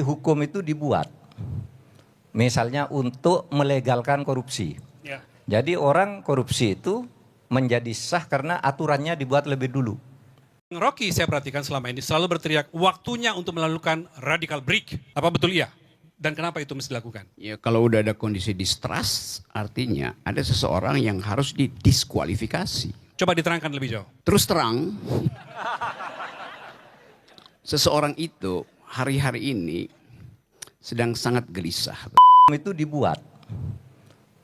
Hukum itu dibuat, misalnya untuk melegalkan korupsi. Ya. Jadi orang korupsi itu menjadi sah karena aturannya dibuat lebih dulu. Rocky saya perhatikan selama ini selalu berteriak waktunya untuk melakukan radical break. Apa betul iya? Dan kenapa itu mesti dilakukan? Ya kalau udah ada kondisi distrust, artinya ada seseorang yang harus didiskualifikasi. Coba diterangkan lebih jauh. Terus terang, seseorang itu hari-hari ini sedang sangat gelisah. Itu dibuat,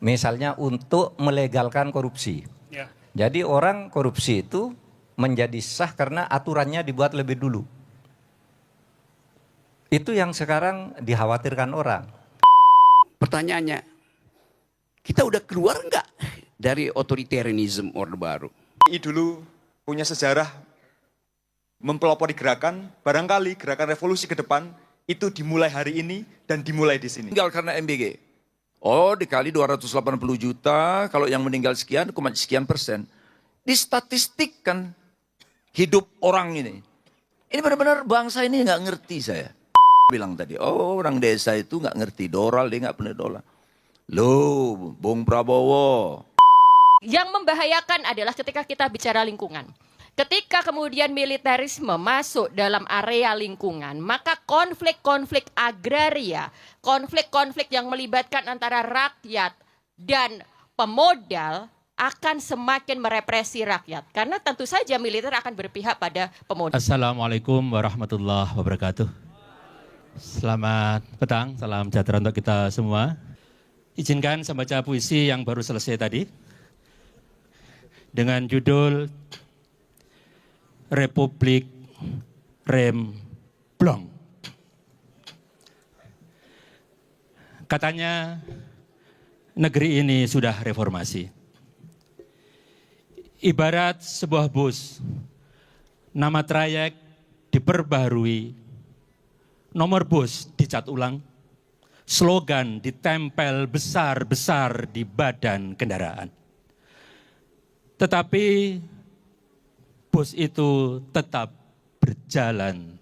misalnya untuk melegalkan korupsi. Ya. Jadi orang korupsi itu menjadi sah karena aturannya dibuat lebih dulu. Itu yang sekarang dikhawatirkan orang. Pertanyaannya, kita udah keluar nggak dari otoritarianisme Orde Baru? PI dulu punya sejarah mempelopori gerakan, barangkali gerakan revolusi ke depan itu dimulai hari ini dan dimulai di sini. Meninggal karena MBG. Oh, dikali 280 juta, kalau yang meninggal sekian, sekian persen. Distatistikkan hidup orang ini. Ini benar-benar bangsa ini nggak ngerti saya. Bilang tadi, oh orang desa itu nggak ngerti doral, dia nggak pernah dolar. Loh, Bung Prabowo. Yang membahayakan adalah ketika kita bicara lingkungan. Ketika kemudian militerisme masuk dalam area lingkungan, maka konflik-konflik agraria, konflik-konflik yang melibatkan antara rakyat dan pemodal akan semakin merepresi rakyat. Karena tentu saja militer akan berpihak pada pemodal. Assalamualaikum warahmatullahi wabarakatuh. Selamat petang, salam sejahtera untuk kita semua. Izinkan saya baca puisi yang baru selesai tadi. Dengan judul Republik Remblong. Katanya negeri ini sudah reformasi. Ibarat sebuah bus, nama trayek diperbaharui, nomor bus dicat ulang, slogan ditempel besar-besar di badan kendaraan. Tetapi bus itu tetap berjalan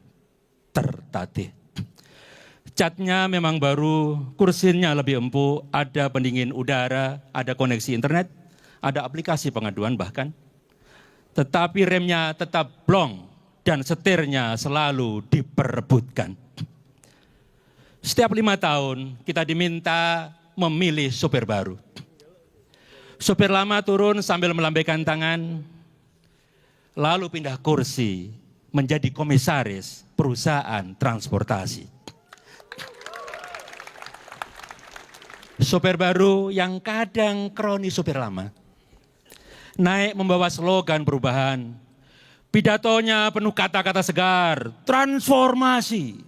tertatih. Catnya memang baru, kursinya lebih empuk, ada pendingin udara, ada koneksi internet, ada aplikasi pengaduan bahkan. Tetapi remnya tetap blong dan setirnya selalu diperebutkan. Setiap 5 tahun kita diminta memilih sopir baru. Sopir lama turun sambil melambaikan tangan, lalu pindah kursi menjadi komisaris perusahaan transportasi. Sopir baru yang kadang kroni sopir lama, naik membawa slogan perubahan. Pidatonya penuh kata-kata segar, transformasi,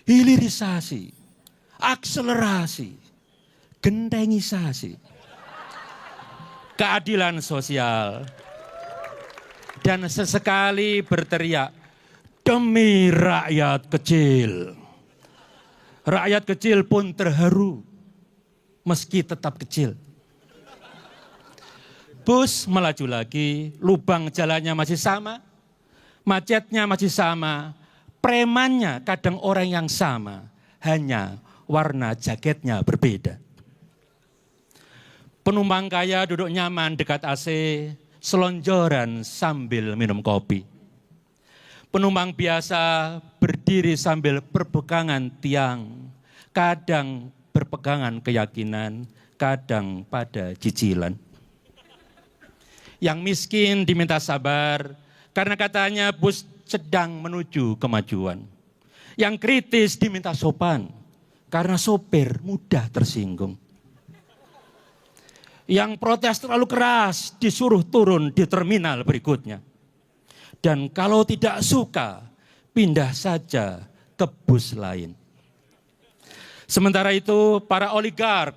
hilirisasi, akselerasi, gendengisasi, keadilan sosial, dan sesekali berteriak, demi rakyat kecil. Rakyat kecil pun terharu, meski tetap kecil. Bus melaju lagi, lubang jalannya masih sama, macetnya masih sama, premannya kadang orang yang sama, hanya warna jaketnya berbeda. Penumpang kaya duduk nyaman dekat AC, selonjoran sambil minum kopi. Penumpang biasa berdiri sambil berpegangan tiang, kadang berpegangan keyakinan, kadang pada cicilan. Yang miskin diminta sabar, karena katanya bus sedang menuju kemajuan. Yang kritis diminta sopan, karena sopir mudah tersinggung. Yang protes terlalu keras disuruh turun di terminal berikutnya. Dan kalau tidak suka, pindah saja ke bus lain. Sementara itu para oligark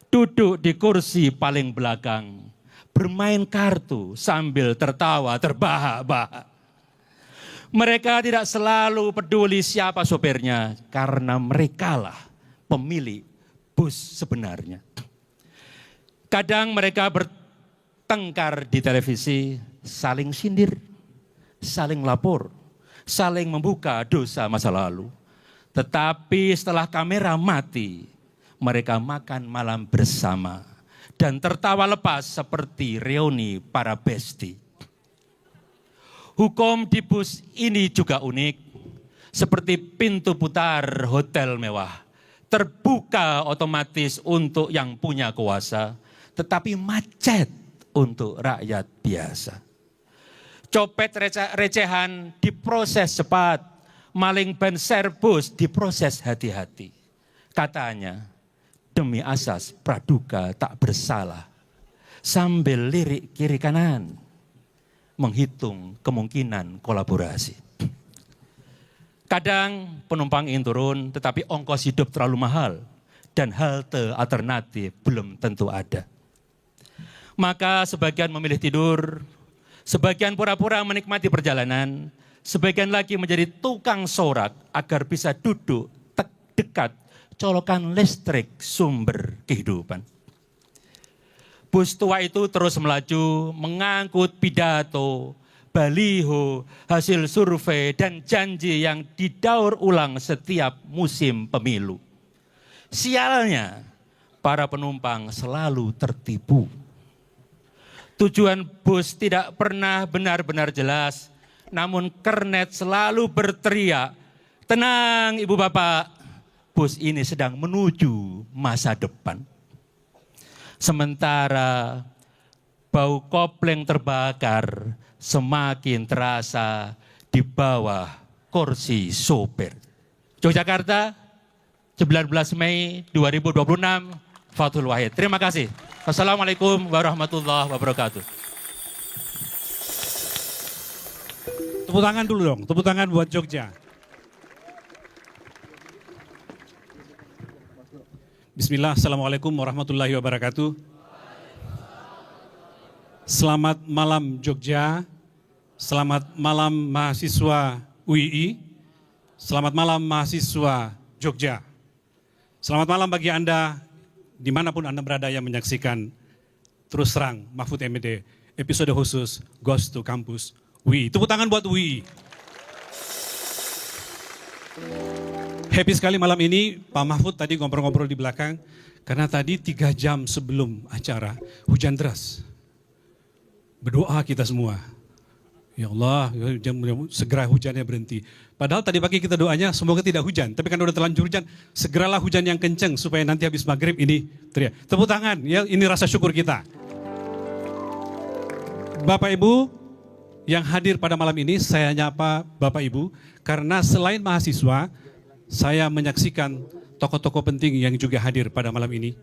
duduk di kursi paling belakang, bermain kartu sambil tertawa terbahak-bahak. Mereka tidak selalu peduli siapa sopirnya, karena merekalah pemilik bus sebenarnya. Kadang mereka bertengkar di televisi, saling sindir, saling lapor, saling membuka dosa masa lalu. Tetapi setelah kamera mati, mereka makan malam bersama dan tertawa lepas seperti reuni para besti. Hukum di bus ini juga unik, seperti pintu putar hotel mewah. Terbuka otomatis untuk yang punya kuasa, tetapi macet untuk rakyat biasa. Copet recehan diproses cepat, maling ban serbus diproses hati-hati. Katanya, demi asas praduga tak bersalah, sambil lirik kiri kanan, menghitung kemungkinan kolaborasi. Kadang penumpang ingin turun, tetapi ongkos hidup terlalu mahal, dan halte alternatif belum tentu ada. Maka sebagian memilih tidur, sebagian pura-pura menikmati perjalanan, sebagian lagi menjadi tukang sorak agar bisa duduk dekat colokan listrik sumber kehidupan. Bus tua itu terus melaju mengangkut pidato, baliho, hasil survei dan janji yang didaur ulang setiap musim pemilu. Sialnya, para penumpang selalu tertipu. Tujuan bus tidak pernah benar-benar jelas, namun kernet selalu berteriak, "Tenang Ibu Bapak, bus ini sedang menuju masa depan." Sementara bau kopling terbakar semakin terasa di bawah kursi sopir. Yogyakarta, 19 Mei 2026, Fathul Wahid. Terima kasih. Wassalamualaikum warahmatullahi wabarakatuh. Tepuk tangan dulu dong, tepuk tangan buat Jogja. Bismillah, Assalamualaikum warahmatullahi wabarakatuh. Selamat malam Jogja, selamat malam mahasiswa UII, selamat malam mahasiswa Jogja. Selamat malam bagi Anda, dimanapun Anda berada yang menyaksikan Terus Terang Mahfud MD, episode khusus Ghost to Campus UII. Tepuk tangan buat UII. Happy sekali malam ini, Pak Mahfud tadi ngobrol-ngobrol di belakang, karena tadi 3 jam sebelum acara, hujan deras. Berdoa kita semua, ya Allah, segera hujannya berhenti. Padahal tadi pagi kita doanya semoga tidak hujan, tapi kan udah terlanjur hujan, segeralah hujan yang kenceng supaya nanti habis maghrib ini teriak. Tepuk tangan, ya ini rasa syukur kita. Bapak Ibu yang hadir pada malam ini, saya nyapa Bapak Ibu, karena selain mahasiswa, saya menyaksikan tokoh-tokoh penting yang juga hadir pada malam ini.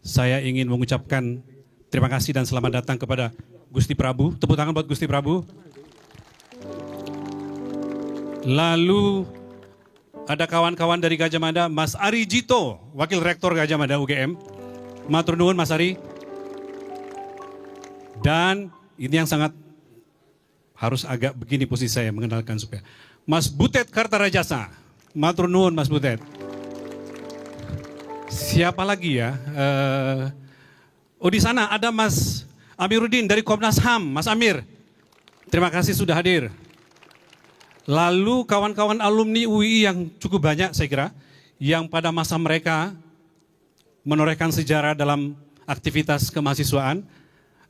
Saya ingin mengucapkan terima kasih dan selamat datang kepada Gusti Prabu. Tepuk tangan buat Gusti Prabu. Lalu ada kawan-kawan dari Gajah Mada, Mas Ari Jito, Wakil Rektor Gajah Mada UGM. Matur nuwun Mas Ari. Dan ini yang sangat harus agak begini posisi saya mengenalkan supaya. Mas Butet Kartarajasa. Matur nuwun Mas Butet. Siapa lagi ya? Oh di sana ada Mas Amiruddin dari Komnas HAM, Mas Amir. Terima kasih sudah hadir. Lalu kawan-kawan alumni UII yang cukup banyak saya kira, yang pada masa mereka menorehkan sejarah dalam aktivitas kemahasiswaan.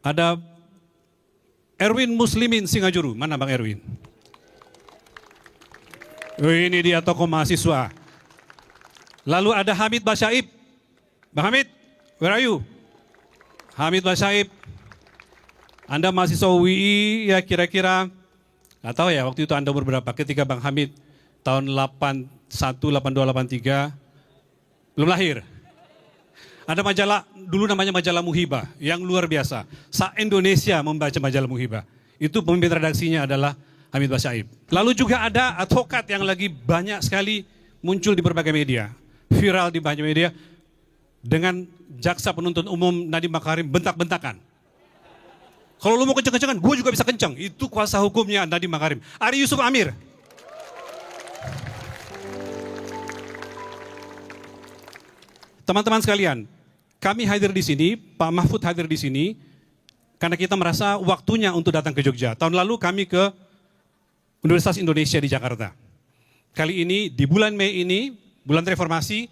Ada Erwin Muslimin Singajuru, mana Bang Erwin? Oh, ini dia tokoh mahasiswa. Lalu ada Hamid Basyaib. Bang Hamid, where are you? Hamid Basyaib. Anda mahasiswa UII ya kira-kira, nggak tahu ya waktu itu Anda umur berapa ketika Bang Hamid tahun 81, 82, 83 belum lahir. Ada majalah, dulu namanya majalah Muhibah yang luar biasa. Se-Indonesia membaca majalah Muhibah. Itu pemimpin redaksinya adalah Hamid Basyaib. Lalu juga ada advokat yang lagi banyak sekali muncul di berbagai media. Viral di banyak media dengan jaksa penuntut umum Nadiem Makarim bentak-bentakan. Kalau lu mau kenceng-kencengan, gue juga bisa kenceng. Itu kuasa hukumnya Nadiem Makarim. Ari Yusuf Amir. Teman-teman sekalian, kami hadir di sini, Pak Mahfud hadir di sini, karena kita merasa waktunya untuk datang ke Jogja. Tahun lalu kami ke Universitas Indonesia di Jakarta. kali ini di bulan Mei ini, bulan reformasi,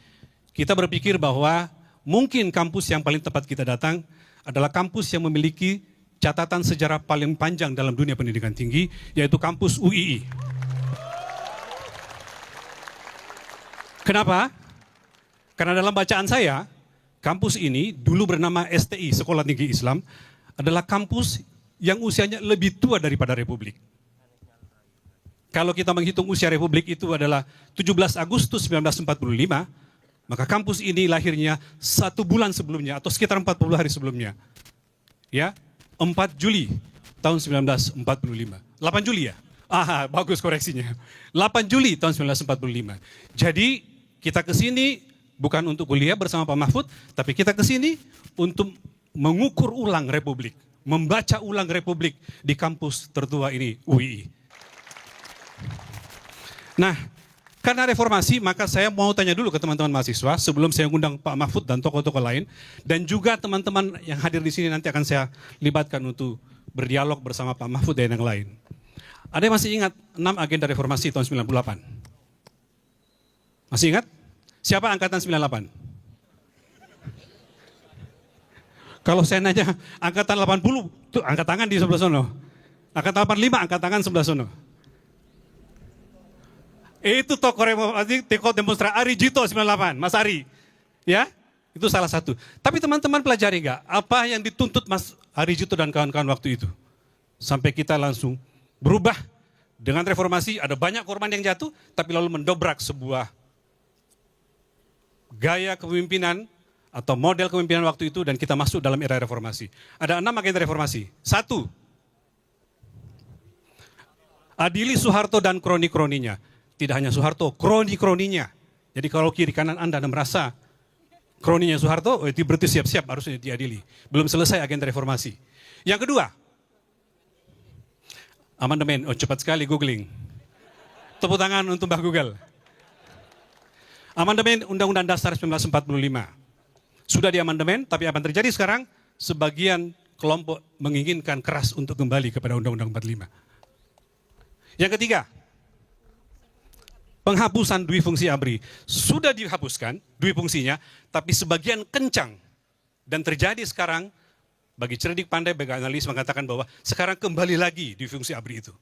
kita berpikir bahwa mungkin kampus yang paling tepat kita datang adalah kampus yang memiliki catatan sejarah paling panjang dalam dunia pendidikan tinggi, yaitu kampus UII. Kenapa? Karena dalam bacaan saya, kampus ini dulu bernama STI, Sekolah Tinggi Islam, adalah kampus yang usianya lebih tua daripada Republik. Kalau kita menghitung usia Republik itu adalah 17 Agustus 1945, maka kampus ini lahirnya 1 bulan sebelumnya atau sekitar 40 hari sebelumnya. Ya, 4 Juli tahun 1945. 8 Juli ya? Bagus koreksinya. 8 Juli tahun 1945. Jadi kita ke sini bukan untuk kuliah bersama Pak Mahfud, tapi kita ke sini untuk mengukur ulang Republik, membaca ulang Republik di kampus tertua ini, UII. Nah, karena reformasi, maka saya mau tanya dulu ke teman-teman mahasiswa sebelum saya undang Pak Mahfud dan tokoh-tokoh lain, dan juga teman-teman yang hadir di sini nanti akan saya libatkan untuk berdialog bersama Pak Mahfud dan yang lain. Ada yang masih ingat 6 agenda reformasi tahun 98? Masih ingat? Siapa angkatan 98? Kalau saya nanya angkatan 80, tuh angkat tangan di sebelah sono. Angkatan 85, angkat tangan sebelah sono. Itu tokoh reformasi, tokoh demonstran Ari Jito 98, Mas Ari. Ya, itu salah satu. Tapi teman-teman pelajari nggak apa yang dituntut Mas Ari Jito dan kawan-kawan waktu itu? Sampai kita langsung berubah. Dengan reformasi ada banyak korban yang jatuh, tapi lalu mendobrak sebuah gaya kepemimpinan atau model kepemimpinan waktu itu dan kita masuk dalam era reformasi. Ada 6 agenda reformasi. 1. Adili Soeharto dan kroni-kroninya. Tidak hanya Soeharto, kroni-kroninya. Jadi kalau kiri kanan Anda merasa kroninya Soeharto, itu berarti siap-siap harusnya diadili. Belum selesai agenda reformasi. Yang kedua, amandemen. Cepat sekali googling. Tepuk tangan untuk Mbak Google. Amandemen Undang-Undang Dasar 1945. Sudah di amandemen, tapi apa yang terjadi sekarang? Sebagian kelompok menginginkan keras untuk kembali kepada Undang-Undang 45. Yang ketiga, penghapusan dui fungsi ABRI. Sudah dihapuskan dui fungsinya, tapi sebagian kencang. Dan terjadi sekarang, bagi cerdik pandai, bagi analis mengatakan bahwa sekarang kembali lagi dui fungsi ABRI itu.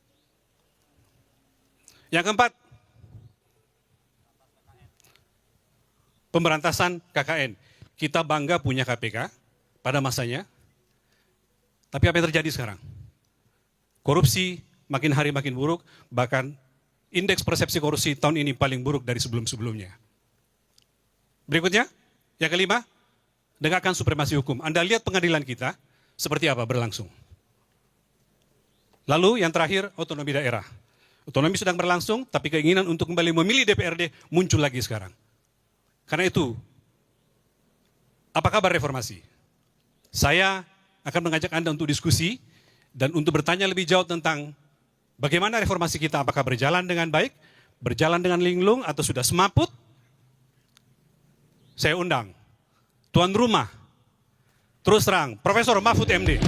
Yang keempat, pemberantasan KKN. Kita bangga punya KPK pada masanya, tapi apa yang terjadi sekarang? Korupsi makin hari makin buruk, bahkan indeks persepsi korupsi tahun ini paling buruk dari sebelum-sebelumnya. Berikutnya, yang kelima, tegakkan supremasi hukum. Anda lihat pengadilan kita seperti apa berlangsung. Lalu yang terakhir, otonomi daerah. Otonomi sedang berlangsung, tapi keinginan untuk kembali memilih DPRD muncul lagi sekarang. Karena itu, apa kabar reformasi? Saya akan mengajak Anda untuk diskusi dan untuk bertanya lebih jauh tentang bagaimana reformasi kita, apakah berjalan dengan baik, berjalan dengan linglung, atau sudah semaput? Saya undang tuan rumah, terus terang, Profesor Mahfud MD.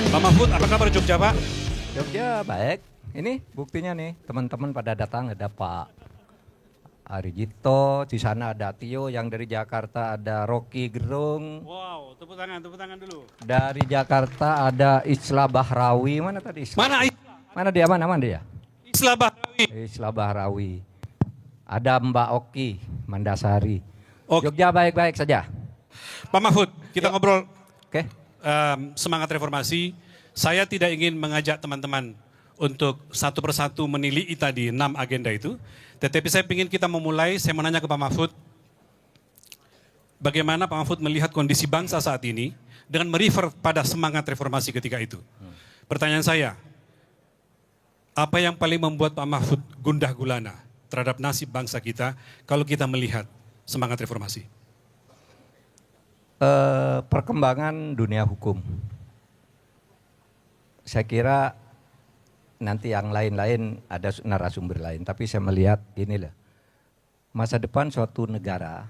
Pak Mahfud, apa kabar Jogja, Pak? Jogja baik. Ini buktinya nih, teman-teman pada datang, ada Pak Ari Jito, di sana ada Tio, yang dari Jakarta ada Rocky Gerung. Wow, tepuk tangan dulu. Dari Jakarta ada Isla Bahrawi, mana tadi Isla? Mana dia, mana dia? Isla Bahrawi. Isla Bahrawi. Ada Mbak Oki Mandasari. Oke. Jogja baik-baik saja. Pak Mahfud, kita ngobrol Oke. semangat reformasi. Saya tidak ingin mengajak teman-teman untuk satu persatu menilai tadi 6 agenda itu. Tetapi saya ingin kita memulai, saya menanya ke Pak Mahfud, bagaimana Pak Mahfud melihat kondisi bangsa saat ini dengan merefer pada semangat reformasi ketika itu. Pertanyaan saya, apa yang paling membuat Pak Mahfud gundah gulana terhadap nasib bangsa kita kalau kita melihat semangat reformasi? Perkembangan dunia hukum. Saya kira nanti yang lain-lain ada narasumber lain, tapi saya melihat inilah masa depan suatu negara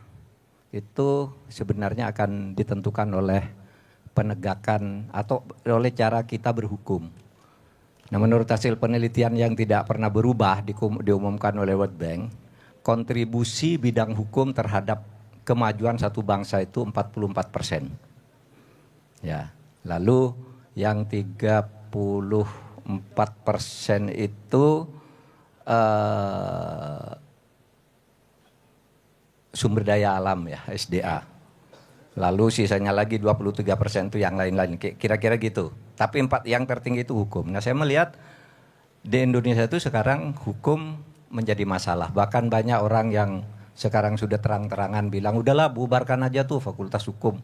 itu sebenarnya akan ditentukan oleh penegakan atau oleh cara kita berhukum. Nah, menurut hasil penelitian yang tidak pernah berubah diumumkan oleh World Bank, kontribusi bidang hukum terhadap kemajuan satu bangsa itu 44%. Ya, lalu yang 34% itu sumber daya alam ya, SDA. Lalu sisanya lagi 23% itu yang lain-lain, kira-kira gitu. Tapi yang tertinggi itu hukum. Nah, saya melihat di Indonesia itu sekarang hukum menjadi masalah. Bahkan banyak orang yang sekarang sudah terang-terangan bilang, udahlah bubarkan aja tuh fakultas hukum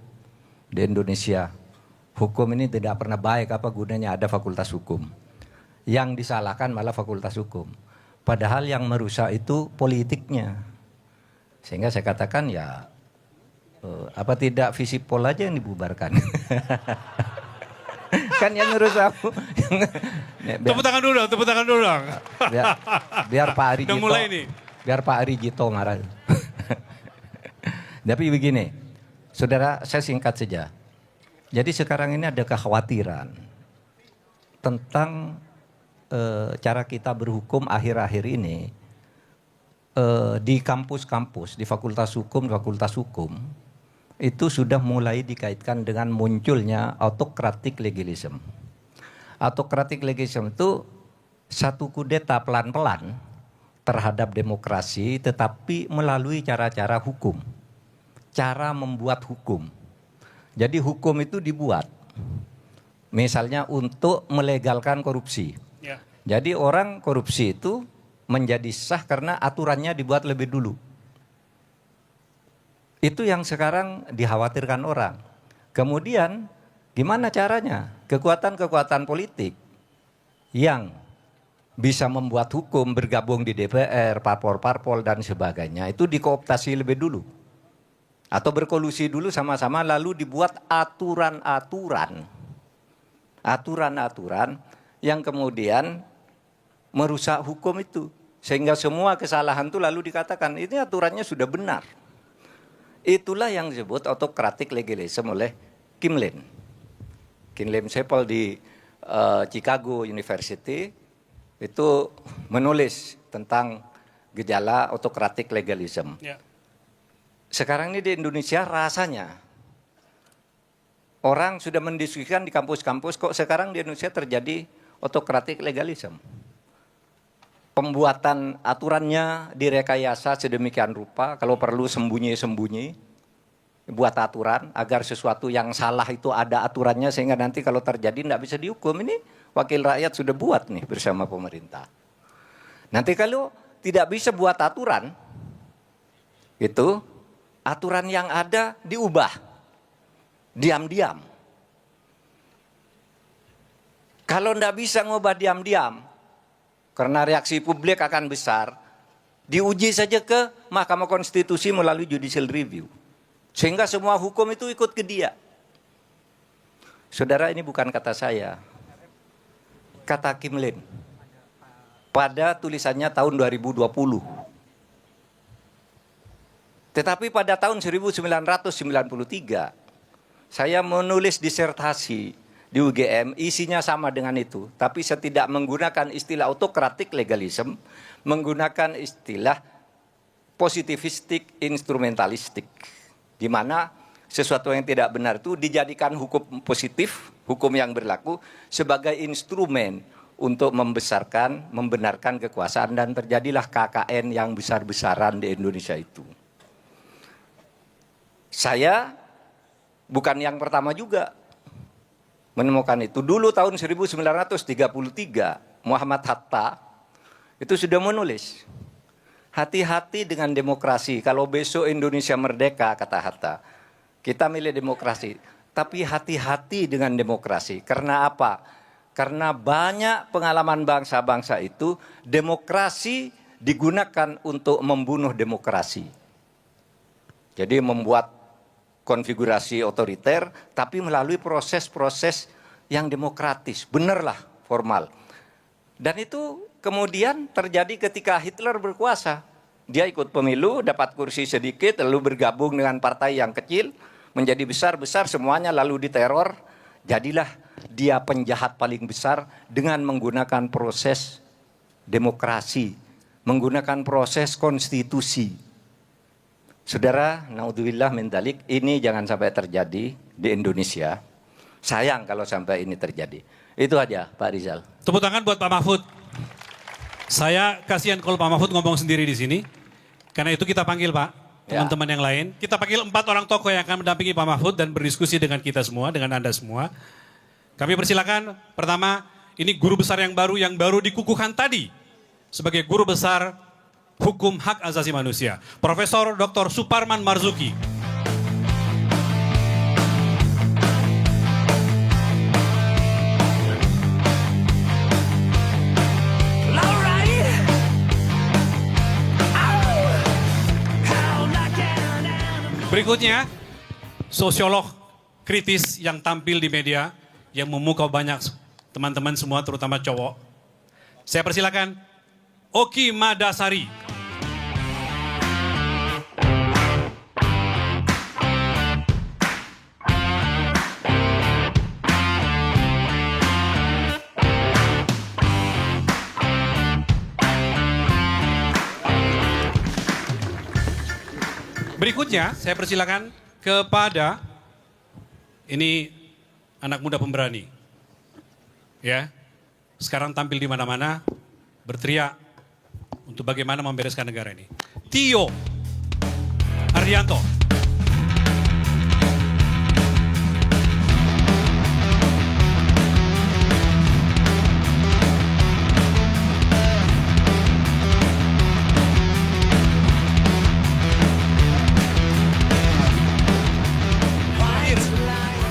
di Indonesia. Hukum ini tidak pernah baik, apa gunanya ada fakultas hukum. Yang disalahkan malah fakultas hukum. Padahal yang merusak itu politiknya. Sehingga saya katakan ya, apa tidak Visipol aja yang dibubarkan. Kan yang ngurus aku. Tepuk tangan dulu dong, tepuk tangan dulu dong. Biar Pak Ari Udah Jito, mulai nih. biar Pak Ari Jito marah. Tapi begini, saudara, saya singkat saja. Jadi sekarang ini ada kekhawatiran tentang cara kita berhukum akhir-akhir ini di kampus-kampus, di fakultas hukum, itu sudah mulai dikaitkan dengan munculnya autocratic legalism. Autocratic legalism itu satu kudeta pelan-pelan terhadap demokrasi, tetapi melalui cara-cara hukum, cara membuat hukum. Jadi hukum itu dibuat, misalnya untuk melegalkan korupsi. Ya. Jadi orang korupsi itu menjadi sah karena aturannya dibuat lebih dulu. Itu yang sekarang dikhawatirkan orang. Kemudian gimana caranya? Kekuatan-kekuatan politik yang bisa membuat hukum bergabung di DPR, parpol-parpol dan sebagainya itu dikooptasi lebih dulu. Atau berkolusi dulu sama-sama lalu dibuat aturan-aturan. Aturan-aturan yang kemudian merusak hukum itu. Sehingga semua kesalahan itu lalu dikatakan ini aturannya sudah benar. Itulah yang disebut autocratic legalism oleh Kim Lin. Kim Lin Sepol di Chicago University itu menulis tentang gejala autocratic legalism. Ya. Sekarang ini di Indonesia rasanya orang sudah mendiskusikan di kampus-kampus kok sekarang di Indonesia terjadi autocratic legalism. Pembuatan aturannya direkayasa sedemikian rupa, kalau perlu sembunyi-sembunyi, buat aturan agar sesuatu yang salah itu ada aturannya sehingga nanti kalau terjadi tidak bisa dihukum. Ini wakil rakyat sudah buat nih bersama pemerintah. Nanti kalau tidak bisa buat aturan, itu aturan yang ada diubah, diam-diam. Kalau tidak bisa ngubah diam-diam, karena reaksi publik akan besar, diuji saja ke Mahkamah Konstitusi melalui judicial review. Sehingga semua hukum itu ikut ke dia. Saudara, ini bukan kata saya. Kata Kim Lin. Pada tulisannya tahun 2020. Tetapi pada tahun 1993, saya menulis disertasi di UGM, isinya sama dengan itu. Tapi saya tidak menggunakan istilah autocratic legalism, menggunakan istilah positivistik instrumentalistik. Di mana sesuatu yang tidak benar itu dijadikan hukum positif, hukum yang berlaku sebagai instrumen untuk membesarkan, membenarkan kekuasaan dan terjadilah KKN yang besar-besaran di Indonesia itu. Saya bukan yang pertama juga menemukan itu. Dulu tahun 1933 Muhammad Hatta itu sudah menulis, hati-hati dengan demokrasi. Kalau besok Indonesia merdeka, kata Hatta, kita milih demokrasi. Tapi hati-hati dengan demokrasi. Karena apa? Karena banyak pengalaman bangsa-bangsa itu demokrasi digunakan untuk membunuh demokrasi. Jadi membuat konfigurasi otoriter, tapi melalui proses-proses yang demokratis, benarlah formal. Dan itu kemudian terjadi ketika Hitler berkuasa. Dia ikut pemilu, dapat kursi sedikit, lalu bergabung dengan partai yang kecil, menjadi besar-besar semuanya, lalu diteror. Jadilah dia penjahat paling besar dengan menggunakan proses demokrasi, menggunakan proses konstitusi. Saudara, naudzubillah min dzalik, ini jangan sampai terjadi di Indonesia. Sayang kalau sampai ini terjadi. Itu aja, Pak Rizal. Tepuk tangan buat Pak Mahfud. Saya kasihan kalau Pak Mahfud ngomong sendiri di sini. Karena itu kita panggil Pak, teman-teman yang lain. Kita panggil 4 orang tokoh yang akan mendampingi Pak Mahfud dan berdiskusi dengan kita semua, dengan Anda semua. Kami persilakan, pertama, ini guru besar yang baru dikukuhkan tadi sebagai guru besar hukum hak asasi manusia. Profesor Dr. Suparman Marzuki. Berikutnya, sosiolog kritis yang tampil di media, yang memukau banyak teman-teman semua, terutama cowok. Saya persilakan Oki Madasari. Berikutnya, saya persilakan kepada ini anak muda pemberani. Ya. Sekarang tampil di mana-mana, berteriak untuk bagaimana membereskan negara ini. Tio Ardianto.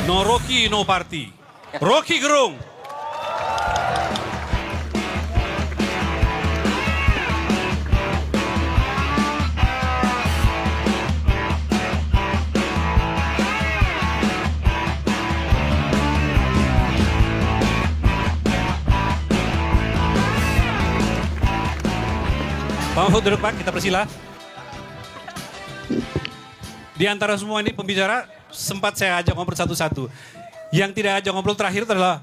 No Rocky, no party. Rocky Gerung. Pak Mahfud duduk Pak, kita persila. Di antara semua ini pembicara, sempat saya ajak ngobrol satu-satu. Yang tidak ajak ngobrol terakhir adalah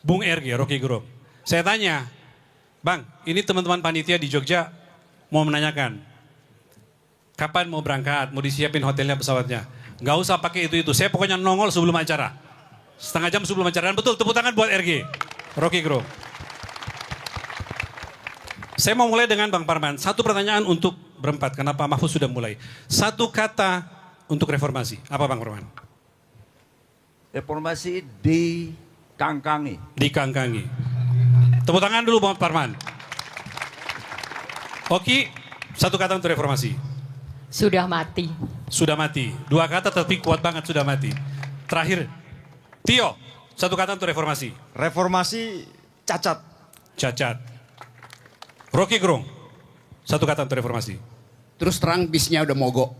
Bung RG, Rocky Gerung. Saya tanya, Bang, ini teman-teman panitia di Jogja mau menanyakan, kapan mau berangkat, mau disiapin hotelnya, pesawatnya. Nggak usah pakai itu-itu, saya pokoknya nongol sebelum acara. Setengah jam sebelum acara, dan betul, tepuk tangan buat RG, Rocky Gerung. Saya mau mulai dengan Bang Parman. Satu pertanyaan untuk berempat, karena Pak Mahfud sudah mulai. Satu kata untuk reformasi. Apa Bang Parman? Reformasi dikangkangi. Dikangkangi. Tepuk tangan dulu Bang Parman. Oki, satu kata untuk reformasi. Sudah mati. Sudah mati. 2 kata tapi kuat banget, sudah mati. Terakhir, Tio, satu kata untuk reformasi. Reformasi cacat. Cacat. Rocky Gerung, satu kata untuk reformasi. Terus terang bisnya udah mogok.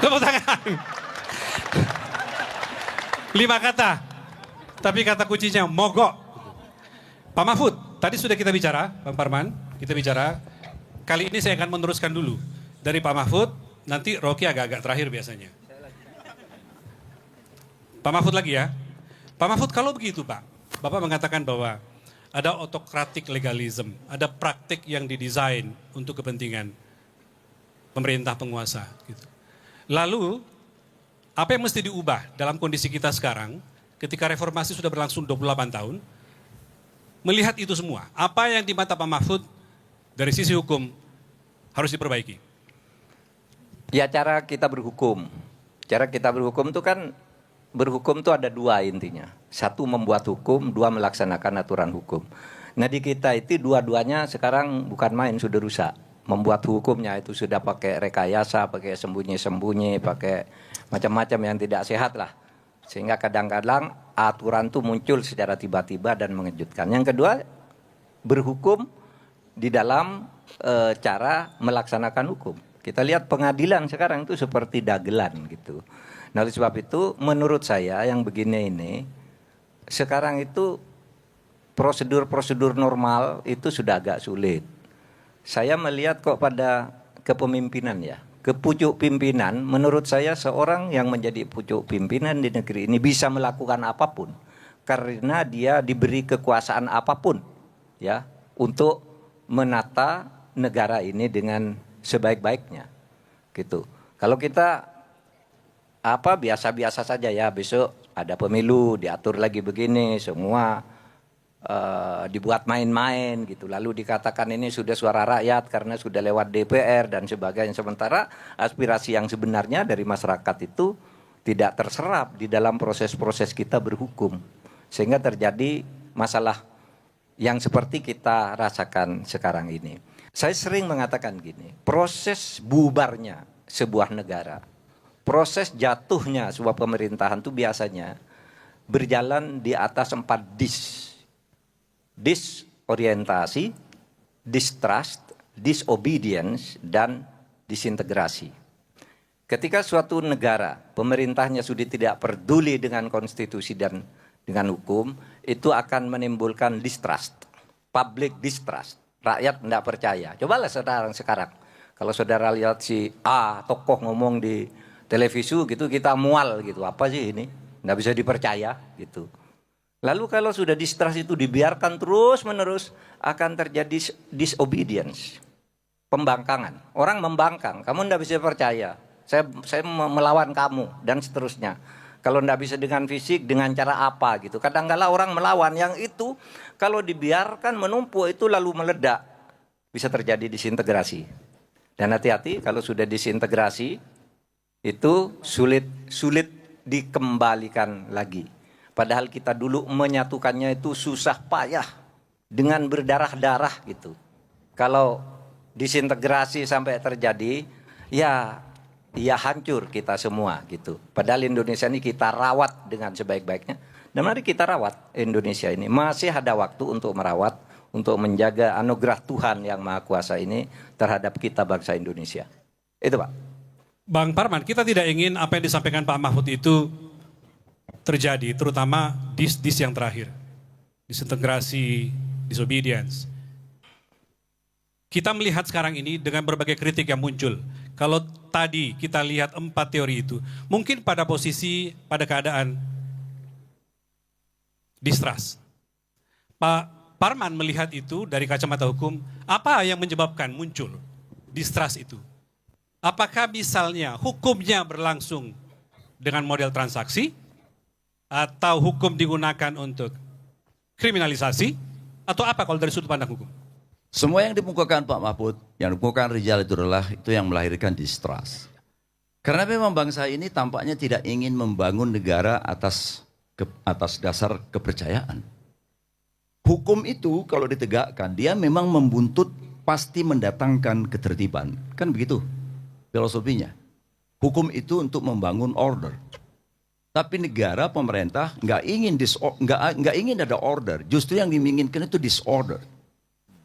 Tepuk tangan. 5 kata, tapi kata kuncinya mogok. Pak Mahfud, tadi sudah kita bicara, Bang Parman, kita bicara. Kali ini saya akan meneruskan dulu. Dari Pak Mahfud, nanti Rocky agak-agak terakhir biasanya. Pak Mahfud lagi ya. Pak Mahfud, kalau begitu Pak, Bapak mengatakan bahwa ada autokratik legalism, ada praktik yang didesain untuk kepentingan pemerintah penguasa. Gitu. Lalu, apa yang mesti diubah dalam kondisi kita sekarang, ketika reformasi sudah berlangsung 28 tahun, melihat itu semua, apa yang di mata Pak Mahfud dari sisi hukum harus diperbaiki? Ya cara kita berhukum. Cara kita berhukum itu kan, berhukum itu ada 2 intinya. 1 membuat hukum, 2 melaksanakan aturan hukum. Nah di kita itu dua-duanya sekarang bukan main, sudah rusak. Membuat hukumnya itu sudah pakai rekayasa, pakai sembunyi-sembunyi, pakai macam-macam yang tidak sehat lah. Sehingga kadang-kadang aturan itu muncul secara tiba-tiba dan mengejutkan. Yang kedua, berhukum di dalam cara melaksanakan hukum. Kita lihat pengadilan sekarang itu seperti dagelan gitu. Nah oleh sebab itu menurut saya yang begini ini, sekarang itu prosedur-prosedur normal itu sudah agak sulit. saya melihat kok pada kepemimpinan ya. Kepucuk pimpinan, menurut saya seorang yang menjadi pucuk pimpinan di negeri ini bisa melakukan apapun karena dia diberi kekuasaan apapun ya untuk menata negara ini dengan sebaik-baiknya gitu. Kalau kita biasa-biasa saja ya, besok ada pemilu diatur lagi begini, semua dibuat main-main gitu. Lalu dikatakan ini sudah suara rakyat karena sudah lewat DPR dan sebagainya. Sementara aspirasi yang sebenarnya dari masyarakat itu tidak terserap di dalam proses-proses kita berhukum. Sehingga terjadi masalah yang seperti kita rasakan sekarang ini. Saya sering mengatakan gini, proses bubarnya sebuah negara, proses jatuhnya sebuah pemerintahan itu biasanya berjalan di atas 4 disorientasi, distrust, disobedience, dan disintegrasi. Ketika suatu negara, pemerintahnya sudah tidak peduli dengan konstitusi dan dengan hukum, itu akan menimbulkan distrust, public distrust. Rakyat tidak percaya. Cobalah sekarang. Kalau saudara lihat si A, tokoh ngomong di televisi gitu, kita mual gitu. Apa sih ini? Nggak bisa dipercaya gitu. Lalu kalau sudah distrust itu dibiarkan terus-menerus akan terjadi disobedience, pembangkangan. Orang membangkang, kamu tidak bisa percaya, saya melawan kamu dan seterusnya. Kalau tidak bisa dengan fisik, dengan cara apa gitu. Kadang-kala orang melawan yang itu kalau dibiarkan menumpuk itu lalu meledak, bisa terjadi disintegrasi. Dan hati-hati kalau sudah disintegrasi itu sulit dikembalikan lagi. Padahal kita dulu menyatukannya itu susah payah dengan berdarah-darah gitu. Kalau disintegrasi sampai terjadi, ya hancur kita semua gitu. Padahal Indonesia ini kita rawat dengan sebaik-baiknya. Dan mari kita rawat Indonesia ini. Masih ada waktu untuk merawat, untuk menjaga anugerah Tuhan yang Maha Kuasa ini terhadap kita bangsa Indonesia. Itu Pak. Bang Parman, kita tidak ingin apa yang disampaikan Pak Mahfud itu terjadi, terutama dis yang terakhir, disintegrasi, disobedience. Kita melihat sekarang ini dengan berbagai kritik yang muncul. Kalau tadi kita lihat 4 teori itu, mungkin pada keadaan distrust. Pak Parman melihat itu dari kacamata hukum, apa yang menyebabkan muncul distrust itu? Apakah misalnya hukumnya berlangsung dengan model transaksi, atau hukum digunakan untuk kriminalisasi, atau apa kalau dari sudut pandang hukum? Semua yang dimukakan Pak Mahfud, yang dimukakan Rizal itu yang melahirkan distrust. Karena memang bangsa ini tampaknya tidak ingin membangun negara atas dasar kepercayaan. Hukum itu kalau ditegakkan, dia memang membuntut pasti mendatangkan ketertiban. Kan begitu filosofinya. Hukum itu untuk membangun order. Tapi negara, pemerintah nggak ingin ada order. Justru yang diinginkan itu disorder.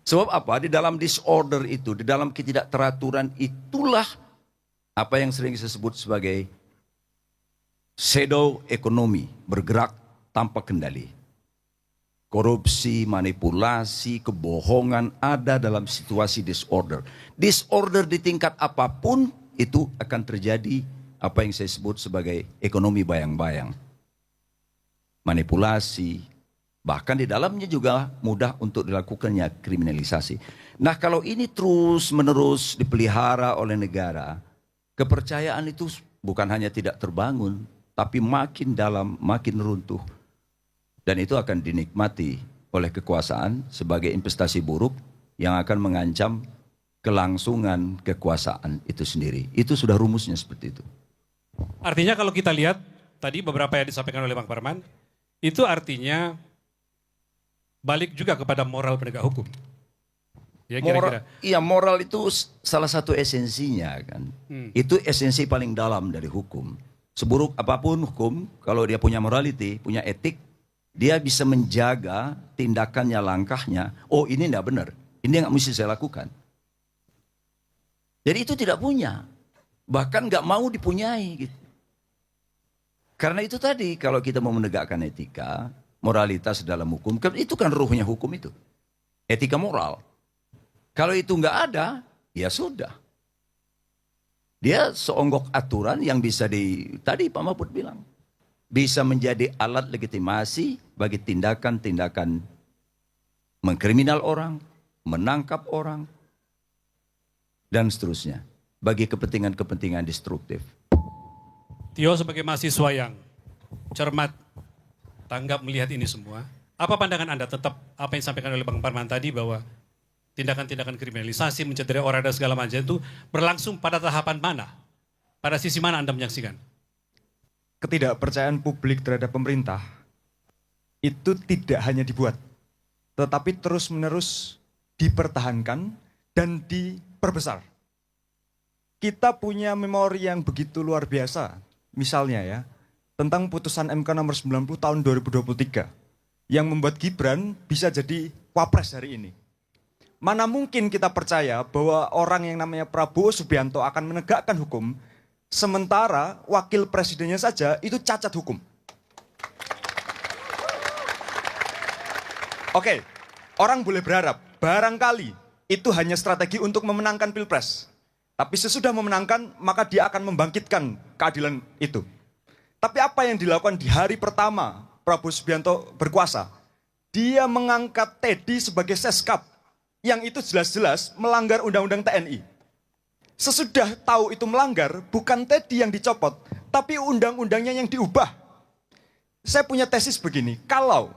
Sebab apa? Di dalam disorder itu, di dalam ketidakteraturan itulah apa yang sering disebut sebagai shadow economy, bergerak tanpa kendali. Korupsi, manipulasi, kebohongan ada dalam situasi disorder. Disorder di tingkat apapun itu akan terjadi apa yang saya sebut sebagai ekonomi bayang-bayang. Manipulasi, bahkan di dalamnya juga mudah untuk dilakukannya kriminalisasi. Nah kalau ini terus-menerus dipelihara oleh negara, kepercayaan itu bukan hanya tidak terbangun, tapi makin dalam, makin runtuh. Dan itu akan dinikmati oleh kekuasaan sebagai investasi buruk yang akan mengancam kelangsungan kekuasaan itu sendiri. Itu sudah rumusnya seperti itu. Artinya kalau kita lihat tadi beberapa yang disampaikan oleh Bang Parman, itu artinya balik juga kepada moral penegak hukum. Ya kira-kira. Moral itu salah satu esensinya kan. Itu esensi paling dalam dari hukum. Seburuk apapun hukum, kalau dia punya morality, punya etik, dia bisa menjaga tindakannya, langkahnya. Oh ini tidak benar, ini yang mesti saya lakukan. Jadi itu tidak punya. Bahkan nggak mau dipunyai gitu. Karena itu tadi kalau kita mau menegakkan etika, moralitas dalam hukum, itu kan ruhnya hukum itu. Etika moral. Kalau itu nggak ada, ya sudah. Dia seonggok aturan yang bisa tadi Pak Mahfud bilang, bisa menjadi alat legitimasi bagi tindakan-tindakan mengkriminal orang, menangkap orang, dan seterusnya. Bagi kepentingan-kepentingan destruktif. Tio sebagai mahasiswa yang cermat, tanggap melihat ini semua. Apa pandangan Anda tetap apa yang disampaikan oleh Bang Parman tadi bahwa tindakan-tindakan kriminalisasi, mencederai orang dan segala macam itu berlangsung pada tahapan mana? Pada sisi mana Anda menyaksikan? Ketidakpercayaan publik terhadap pemerintah itu tidak hanya dibuat, tetapi terus-menerus dipertahankan dan diperbesar. Kita punya memori yang begitu luar biasa, misalnya ya, tentang putusan MK nomor 90 tahun 2023 yang membuat Gibran bisa jadi wapres hari ini. Mana mungkin kita percaya bahwa orang yang namanya Prabowo Subianto akan menegakkan hukum, sementara wakil presidennya saja itu cacat hukum. Oke, orang boleh berharap, barangkali itu hanya strategi untuk memenangkan Pilpres. Tapi sesudah memenangkan, maka dia akan membangkitkan keadilan itu. Tapi apa yang dilakukan di hari pertama Prabowo Subianto berkuasa? Dia mengangkat Teddy sebagai seskap, yang itu jelas-jelas melanggar undang-undang TNI. Sesudah tahu itu melanggar, bukan Teddy yang dicopot, tapi undang-undangnya yang diubah. Saya punya tesis begini, kalau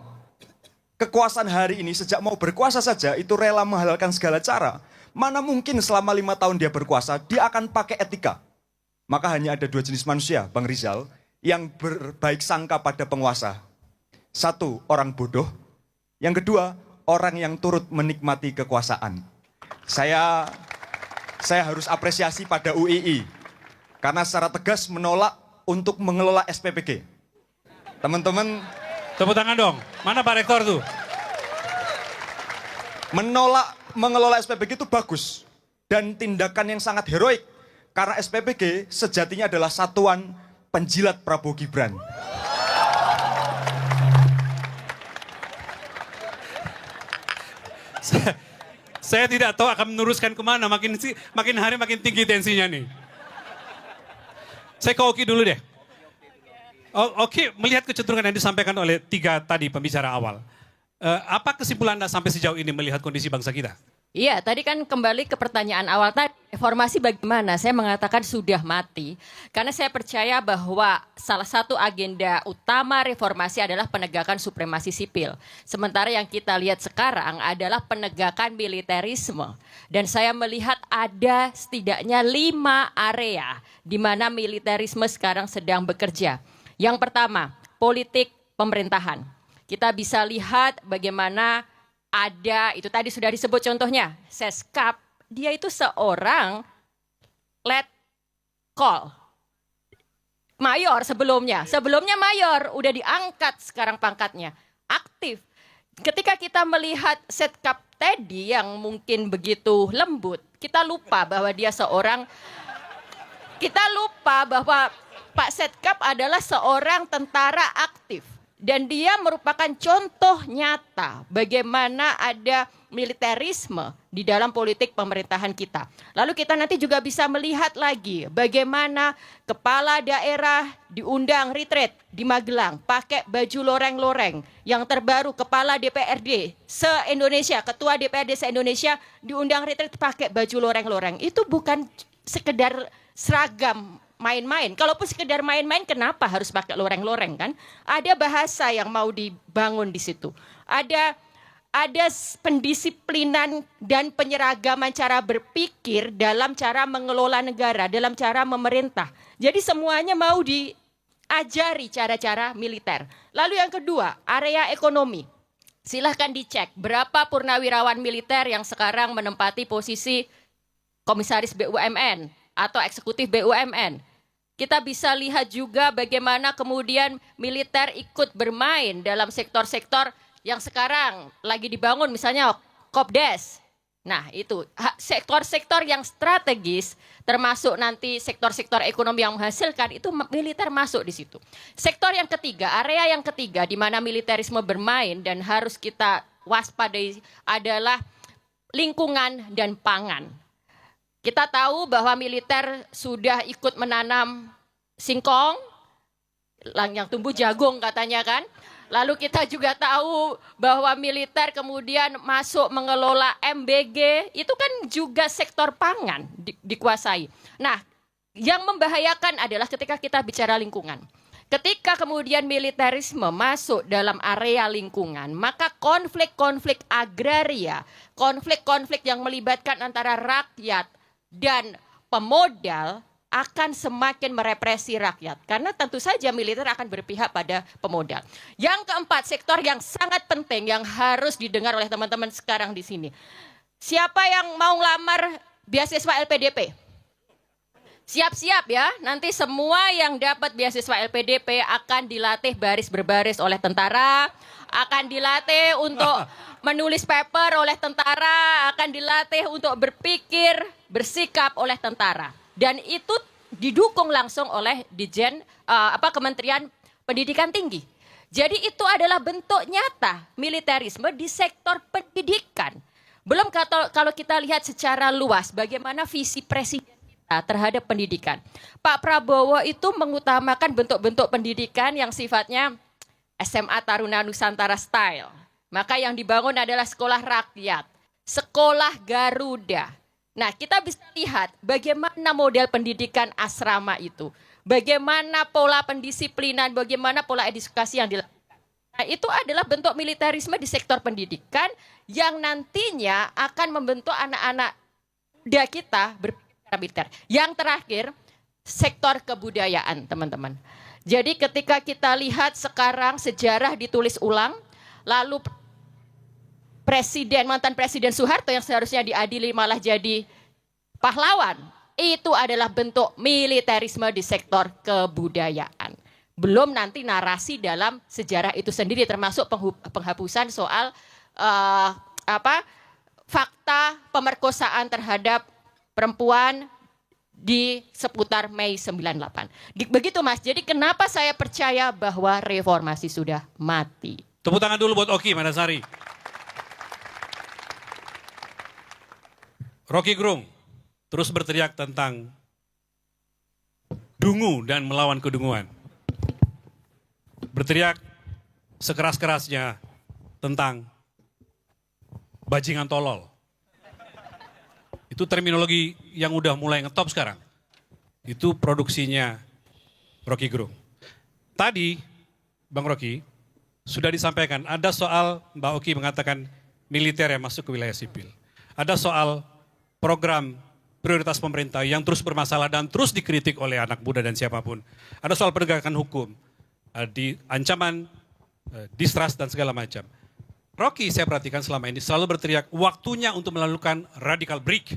kekuasaan hari ini sejak mau berkuasa saja itu rela menghalalkan segala cara, mana mungkin selama 5 tahun dia berkuasa, dia akan pakai etika. Maka hanya ada 2 jenis manusia, Bang Rizal, yang berbaik sangka pada penguasa. 1, orang bodoh. Yang kedua, orang yang turut menikmati kekuasaan. Saya harus apresiasi pada UII, karena secara tegas menolak untuk mengelola SPPG. Teman-teman, Tepuk tangan dong. Mana Pak Rektor tuh? menolak mengelola SPPG itu bagus. Dan tindakan yang sangat heroik. Karena SPPG sejatinya adalah satuan penjilat Prabowo Gibran. Saya tidak tahu akan meneruskan kemana, makin hari makin tinggi tensinya nih. Saya ke Oki dulu deh. Oki, melihat kecenderungan yang disampaikan oleh 3 tadi pembicara awal. Apa kesimpulan Anda sampai sejauh ini melihat kondisi bangsa kita? Iya, tadi kan kembali ke pertanyaan awal tadi, reformasi bagaimana? Saya mengatakan sudah mati, karena saya percaya bahwa salah satu agenda utama reformasi adalah penegakan supremasi sipil. Sementara yang kita lihat sekarang adalah penegakan militerisme. Dan saya melihat ada setidaknya 5 area di mana militerisme sekarang sedang bekerja. Yang pertama, politik pemerintahan. Kita bisa lihat bagaimana ada, itu tadi sudah disebut contohnya, Seskap, dia itu seorang letkol, mayor sebelumnya mayor, udah diangkat sekarang pangkatnya, aktif. Ketika kita melihat Setkap Teddy yang mungkin begitu lembut, kita lupa bahwa Pak Setkap adalah seorang tentara aktif. Dan dia merupakan contoh nyata bagaimana ada militerisme di dalam politik pemerintahan kita. Lalu kita nanti juga bisa melihat lagi bagaimana kepala daerah diundang retreat di Magelang pakai baju loreng-loreng. Yang terbaru kepala DPRD se-Indonesia, ketua DPRD se-Indonesia diundang retreat pakai baju loreng-loreng. Itu bukan sekedar seragam main-main. Kalaupun sekedar main-main, kenapa harus pakai loreng-loreng kan? Ada bahasa yang mau dibangun di situ. Ada pendisiplinan dan penyeragaman cara berpikir dalam cara mengelola negara, dalam cara memerintah. Jadi semuanya mau diajari cara-cara militer. Lalu yang kedua, area ekonomi. Silahkan dicek berapa purnawirawan militer yang sekarang menempati posisi komisaris BUMN atau eksekutif BUMN. Kita bisa lihat juga bagaimana kemudian militer ikut bermain dalam sektor-sektor yang sekarang lagi dibangun, misalnya Kopdes. Nah itu, sektor-sektor yang strategis, termasuk nanti sektor-sektor ekonomi yang menghasilkan, itu militer masuk di situ. Sektor yang ketiga, area yang ketiga di mana militerisme bermain dan harus kita waspadai adalah lingkungan, dan pangan. Kita tahu bahwa militer sudah ikut menanam singkong, yang tumbuh jagung katanya kan. Lalu kita juga tahu bahwa militer kemudian masuk mengelola MBG, itu kan juga sektor pangan dikuasai. Nah, yang membahayakan adalah ketika kita bicara lingkungan. Ketika kemudian militerisme masuk dalam area lingkungan, maka konflik-konflik agraria, konflik-konflik yang melibatkan antara rakyat dan pemodal akan semakin merepresi rakyat. Karena tentu saja militer akan berpihak pada pemodal. Yang keempat, sektor yang sangat penting yang harus didengar oleh teman-teman sekarang di sini. Siapa yang mau ngelamar beasiswa LPDP? Siap-siap ya, nanti semua yang dapat beasiswa LPDP akan dilatih baris berbaris oleh tentara, akan dilatih untuk menulis paper oleh tentara, akan dilatih untuk berpikir, bersikap oleh tentara. Dan itu didukung langsung oleh Kementerian Pendidikan Tinggi. Jadi itu adalah bentuk nyata militerisme di sektor pendidikan. Belum kalau kita lihat secara luas bagaimana visi presiden kita terhadap pendidikan. Pak Prabowo itu mengutamakan bentuk-bentuk pendidikan yang sifatnya SMA Taruna Nusantara style. Maka yang dibangun adalah sekolah rakyat, sekolah Garuda. Nah, kita bisa lihat bagaimana model pendidikan asrama itu. Bagaimana pola pendisiplinan, bagaimana pola edukasi yang dilakukan. Nah, itu adalah bentuk militerisme di sektor pendidikan yang nantinya akan membentuk anak-anak muda kita berpikir militer. Yang terakhir, sektor kebudayaan, teman-teman. Jadi ketika kita lihat sekarang sejarah ditulis ulang, lalu mantan Presiden Soeharto yang seharusnya diadili malah jadi pahlawan. Itu adalah bentuk militerisme di sektor kebudayaan. Belum nanti narasi dalam sejarah itu sendiri termasuk penghapusan soal fakta pemerkosaan terhadap perempuan di seputar Mei 98. Begitu Mas, jadi kenapa saya percaya bahwa reformasi sudah mati. Tepuk tangan dulu buat Oki Mandasari. Rocky Gerung terus berteriak tentang dungu dan melawan kedunguan. Berteriak sekeras-kerasnya tentang bajingan tolol. Itu terminologi yang udah mulai ngetop sekarang. Itu produksinya Rocky Gerung. Tadi, Bang Rocky, sudah disampaikan, ada soal Mbak Oki mengatakan militer yang masuk ke wilayah sipil. Ada soal program prioritas pemerintah yang terus bermasalah dan terus dikritik oleh anak muda dan siapapun. Ada soal penegakan hukum, di ancaman, distrust dan segala macam. Rocky saya perhatikan selama ini selalu berteriak waktunya untuk melakukan radical break.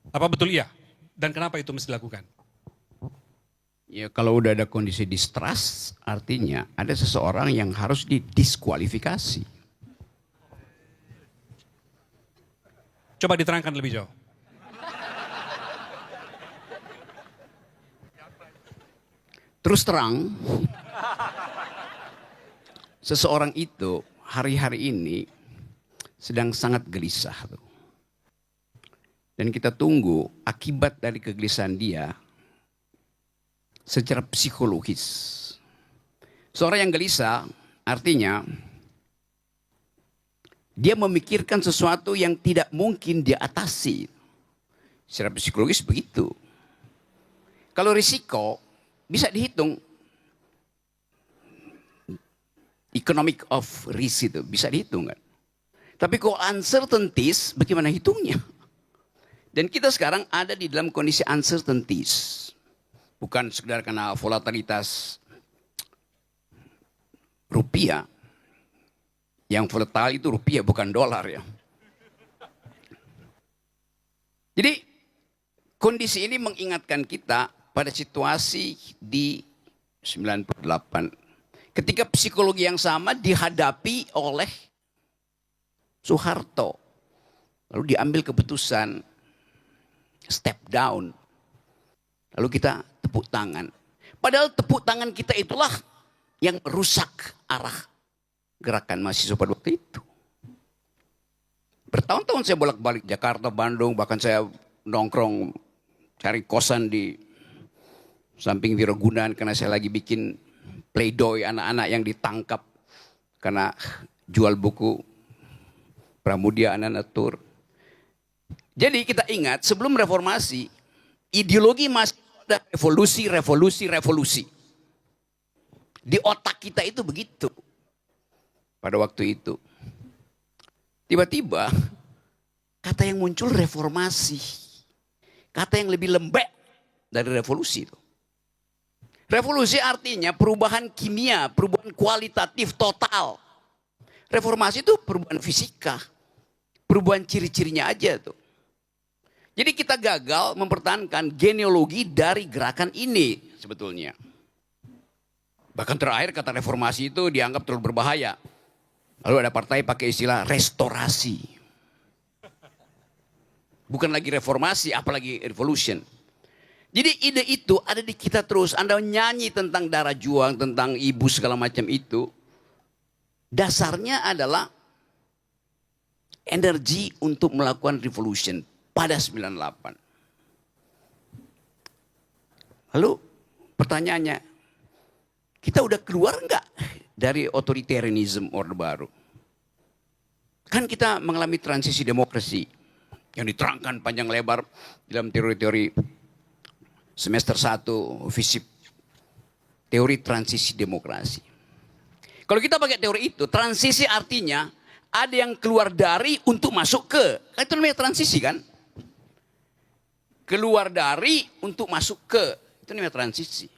Apa betul iya? Dan kenapa itu mesti dilakukan? Ya kalau udah ada kondisi distrust artinya ada seseorang yang harus didiskualifikasi. Coba diterangkan lebih jauh. Terus terang, seseorang itu hari-hari ini sedang sangat gelisah. Dan kita tunggu akibat dari kegelisahan dia secara psikologis. Seorang yang gelisah artinya dia memikirkan sesuatu yang tidak mungkin dia atasi. Secara psikologis begitu. Kalau risiko bisa dihitung. Economic of risk itu bisa dihitung kan. Tapi kalau uncertainties bagaimana hitungnya? Dan kita sekarang ada di dalam kondisi uncertainties. Bukan sekedar karena volatilitas rupiah. Yang volatile itu rupiah bukan dolar ya. Jadi kondisi ini mengingatkan kita pada situasi di 98. Ketika psikologi yang sama dihadapi oleh Soeharto. Lalu diambil keputusan step down. Lalu kita tepuk tangan. Padahal tepuk tangan kita itulah yang merusak arah gerakan mahasiswa pada waktu itu. Bertahun-tahun saya bolak-balik Jakarta, Bandung, bahkan saya nongkrong cari kosan di samping Wirogunan karena saya lagi bikin playdoy anak-anak yang ditangkap karena jual buku Pramudia Ananatur. Jadi kita ingat sebelum reformasi, ideologi masih ada revolusi. Di otak kita itu begitu. Pada waktu itu. Tiba-tiba kata yang muncul reformasi. Kata yang lebih lembek dari revolusi itu. Revolusi artinya perubahan kimia, perubahan kualitatif total. Reformasi itu perubahan fisika. Perubahan ciri-cirinya aja tuh. Jadi kita gagal mempertahankan genealogi dari gerakan ini sebetulnya. Bahkan terakhir kata reformasi itu dianggap terlalu berbahaya. Lalu ada partai pakai istilah restorasi. Bukan lagi reformasi, apalagi revolution. Jadi ide itu ada di kita terus. Anda nyanyi tentang darah juang, tentang ibu segala macam itu. Dasarnya adalah energi untuk melakukan revolution pada 98. Lalu pertanyaannya, kita udah keluar enggak dari otoritarianisme Orde Baru? Kan kita mengalami transisi demokrasi yang diterangkan panjang lebar dalam teori-teori semester 1 FISIP, teori transisi demokrasi. Kalau kita pakai teori itu, transisi artinya ada yang keluar dari untuk masuk ke. Itu namanya transisi kan? Keluar dari untuk masuk ke. Itu namanya transisi.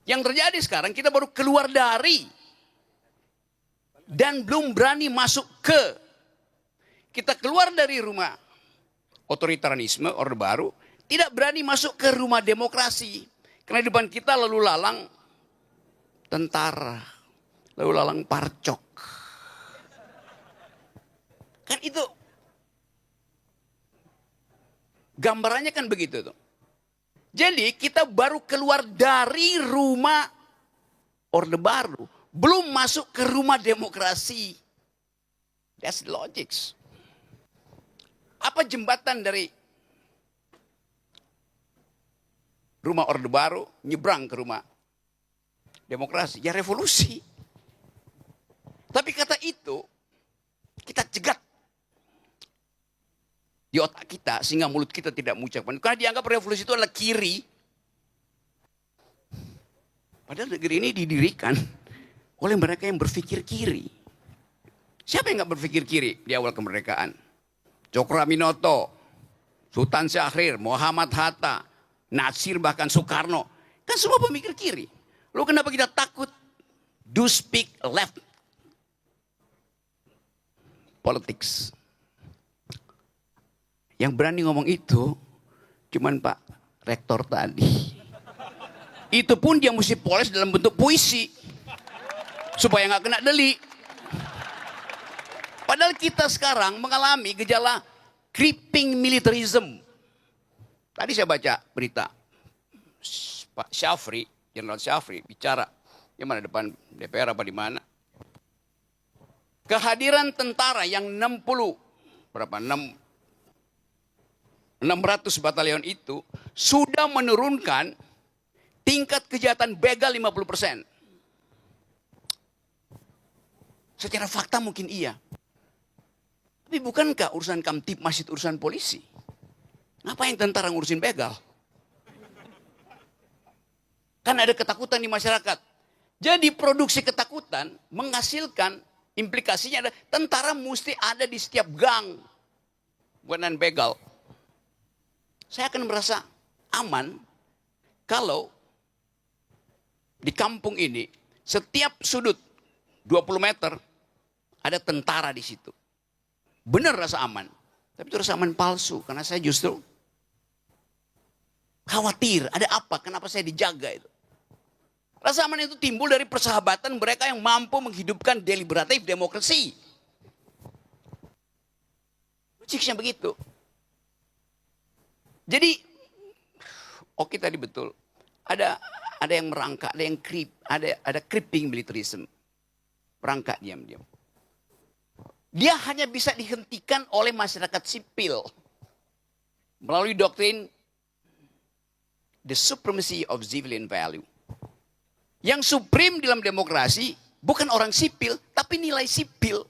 Yang terjadi sekarang kita baru keluar dari. Dan belum berani masuk ke. Kita keluar dari rumah otoritarianisme, Orde Baru. Tidak berani masuk ke rumah demokrasi. Karena di depan kita lalu lalang tentara. Lalu lalang parcok. Kan itu gambarannya kan begitu tuh. Jadi kita baru keluar dari rumah Orde Baru. Belum masuk ke rumah demokrasi. That's the logics. Apa jembatan dari rumah Orde Baru nyebrang ke rumah demokrasi? Ya revolusi. Tapi kata itu kita cegat di otak kita sehingga mulut kita tidak mengucapkan. Karena dianggap revolusi itu adalah kiri. Padahal negeri ini didirikan oleh mereka yang berpikir kiri. Siapa yang nggak berpikir kiri di awal kemerdekaan? Cokroaminoto, Sultan Syahrir, Muhammad Hatta, Nasir bahkan Soekarno. Kan semua pemikir kiri. Lalu kenapa kita takut? Do speak left politics. Yang berani ngomong itu cuman Pak Rektor tadi. Itu pun dia mesti poles dalam bentuk puisi. Supaya nggak kena delik. Padahal kita sekarang mengalami gejala creeping militarism. Tadi saya baca berita. Pak Syafri, Jenderal Syafri bicara. Di mana depan DPR apa di mana. Kehadiran tentara yang 600 batalion itu sudah menurunkan tingkat kejahatan begal 50%. Secara fakta mungkin iya. Tapi bukankah urusan Kamtipmas itu urusan polisi? Ngapain tentara ngurusin begal? Kan ada ketakutan di masyarakat. Jadi produksi ketakutan menghasilkan implikasinya ada tentara mesti ada di setiap gang. Bukan begal. Saya akan merasa aman kalau di kampung ini setiap sudut 20 meter ada tentara di situ. Benar rasa aman. Tapi itu rasa aman palsu karena saya justru khawatir ada apa, kenapa saya dijaga itu. Rasa aman itu timbul dari persahabatan mereka yang mampu menghidupkan deliberatif demokrasi. Logiknya begitu. Jadi, oke tadi betul. Ada yang merangkak, ada yang ada creeping militarism. Merangkak diam-diam. dia hanya bisa dihentikan oleh masyarakat sipil melalui doktrin the supremacy of civilian value. Yang supreme dalam demokrasi bukan orang sipil, tapi nilai sipil.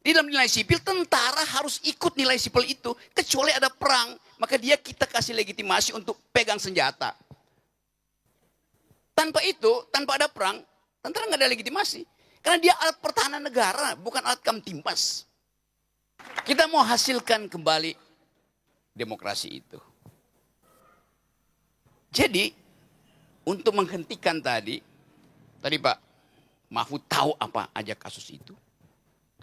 Di dalam nilai sipil, tentara harus ikut nilai sipil itu. Kecuali ada perang, maka kita kasih legitimasi untuk pegang senjata. Tanpa itu, tanpa ada perang, tentara nggak ada legitimasi. Karena dia alat pertahanan negara, bukan alat kamtibmas. Kita mau hasilkan kembali demokrasi itu. Jadi, untuk menghentikan tadi Pak Mahfud tahu apa aja kasus itu.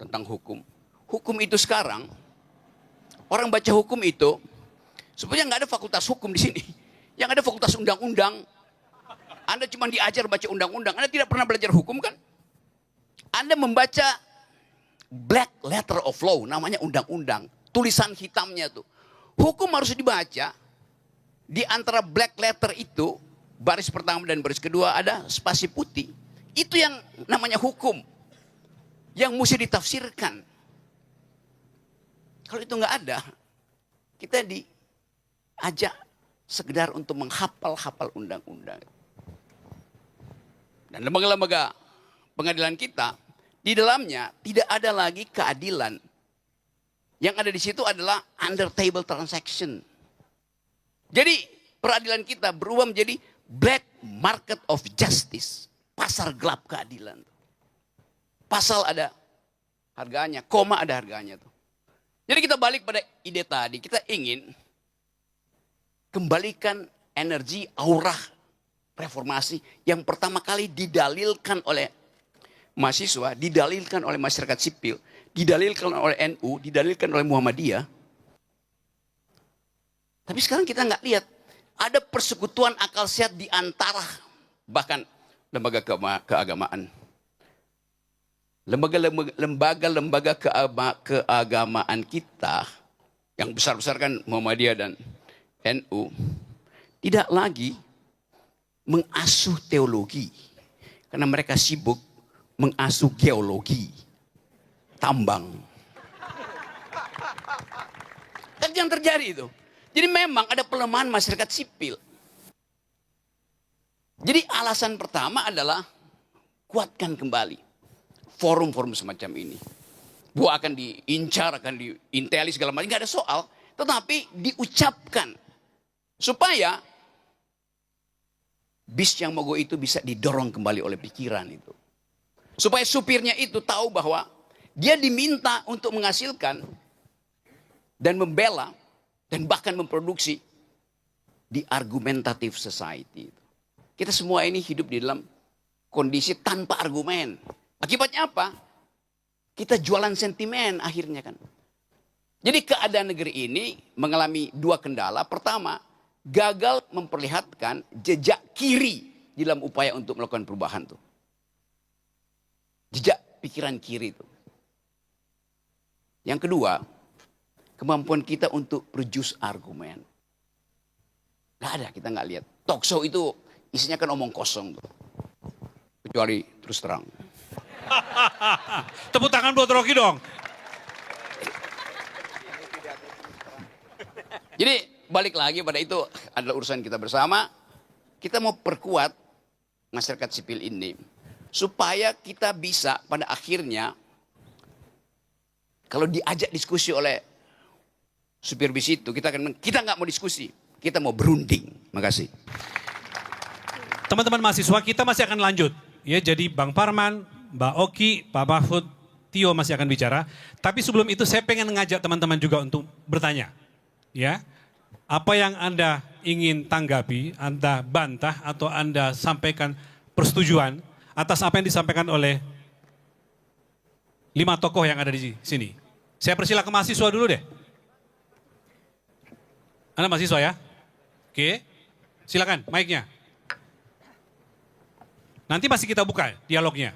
Tentang hukum. Hukum itu sekarang, orang baca hukum itu, sebenarnya nggak ada fakultas hukum di sini. Yang ada fakultas undang-undang. Anda cuma diajar baca undang-undang. Anda tidak pernah belajar hukum kan? Anda membaca black letter of law, namanya undang-undang. Tulisan hitamnya tuh. Hukum harus dibaca. Di antara black letter itu, baris pertama dan baris kedua ada spasi putih. Itu yang namanya hukum. Yang mesti ditafsirkan. Kalau itu nggak ada, kita diajak sekedar untuk menghafal-hafal undang-undang. Dan lembaga-lembaga pengadilan kita, di dalamnya tidak ada lagi keadilan. Yang ada di situ adalah under table transaction. Jadi peradilan kita berubah menjadi black market of justice. Pasar gelap keadilan. Pasal ada harganya, koma ada harganya tuh. Jadi kita balik pada ide tadi, kita ingin kembalikan energi aura reformasi yang pertama kali didalilkan oleh mahasiswa, didalilkan oleh masyarakat sipil, didalilkan oleh NU, didalilkan oleh Muhammadiyah. Tapi sekarang kita nggak lihat ada persekutuan akal sehat di antara bahkan lembaga keagamaan. Lembaga-lembaga keagamaan kita yang besar-besar kan Muhammadiyah dan NU tidak lagi mengasuh teologi karena mereka sibuk mengasuh geologi tambang. Kan yang terjadi itu. Jadi memang ada pelemahan masyarakat sipil. Jadi alasan pertama adalah kuatkan kembali forum-forum semacam ini. Bahwa akan diincar, akan diinteli segala macam, nggak ada soal. Tetapi diucapkan supaya bis yang mogok itu bisa didorong kembali oleh pikiran itu. Supaya supirnya itu tahu bahwa dia diminta untuk menghasilkan dan membela dan bahkan memproduksi di argumentative society. Kita semua ini hidup di dalam kondisi tanpa argumen. Akibatnya apa? Kita jualan sentimen akhirnya kan. Jadi keadaan negeri ini mengalami dua kendala. Pertama, gagal memperlihatkan jejak kiri dalam upaya untuk melakukan perubahan tuh. Jejak pikiran kiri itu. Yang kedua, kemampuan kita untuk produce argumen. Gak ada, kita nggak lihat. Talk show itu isinya kan omong kosong tuh. Kecuali terus terang. Tepuk tangan buat Rocky dong. Jadi balik lagi pada itu adalah urusan kita bersama. Kita mau perkuat masyarakat sipil ini. Supaya kita bisa pada akhirnya kalau diajak diskusi oleh supir bis itu, kita nggak mau diskusi, kita mau berunding. Makasih. Teman-teman mahasiswa, kita masih akan lanjut. Ya, jadi Bang Parman, Mbak Oki, Pak Mahfud, Tio masih akan bicara. Tapi sebelum itu saya pengen ngajak teman-teman juga untuk bertanya. Ya, apa yang Anda ingin tanggapi, Anda bantah atau Anda sampaikan persetujuan atas apa yang disampaikan oleh 5 tokoh yang ada di sini. Saya persilakan mahasiswa dulu deh. Anda mahasiswa ya? Oke, silakan mic-nya. Nanti masih kita buka dialognya.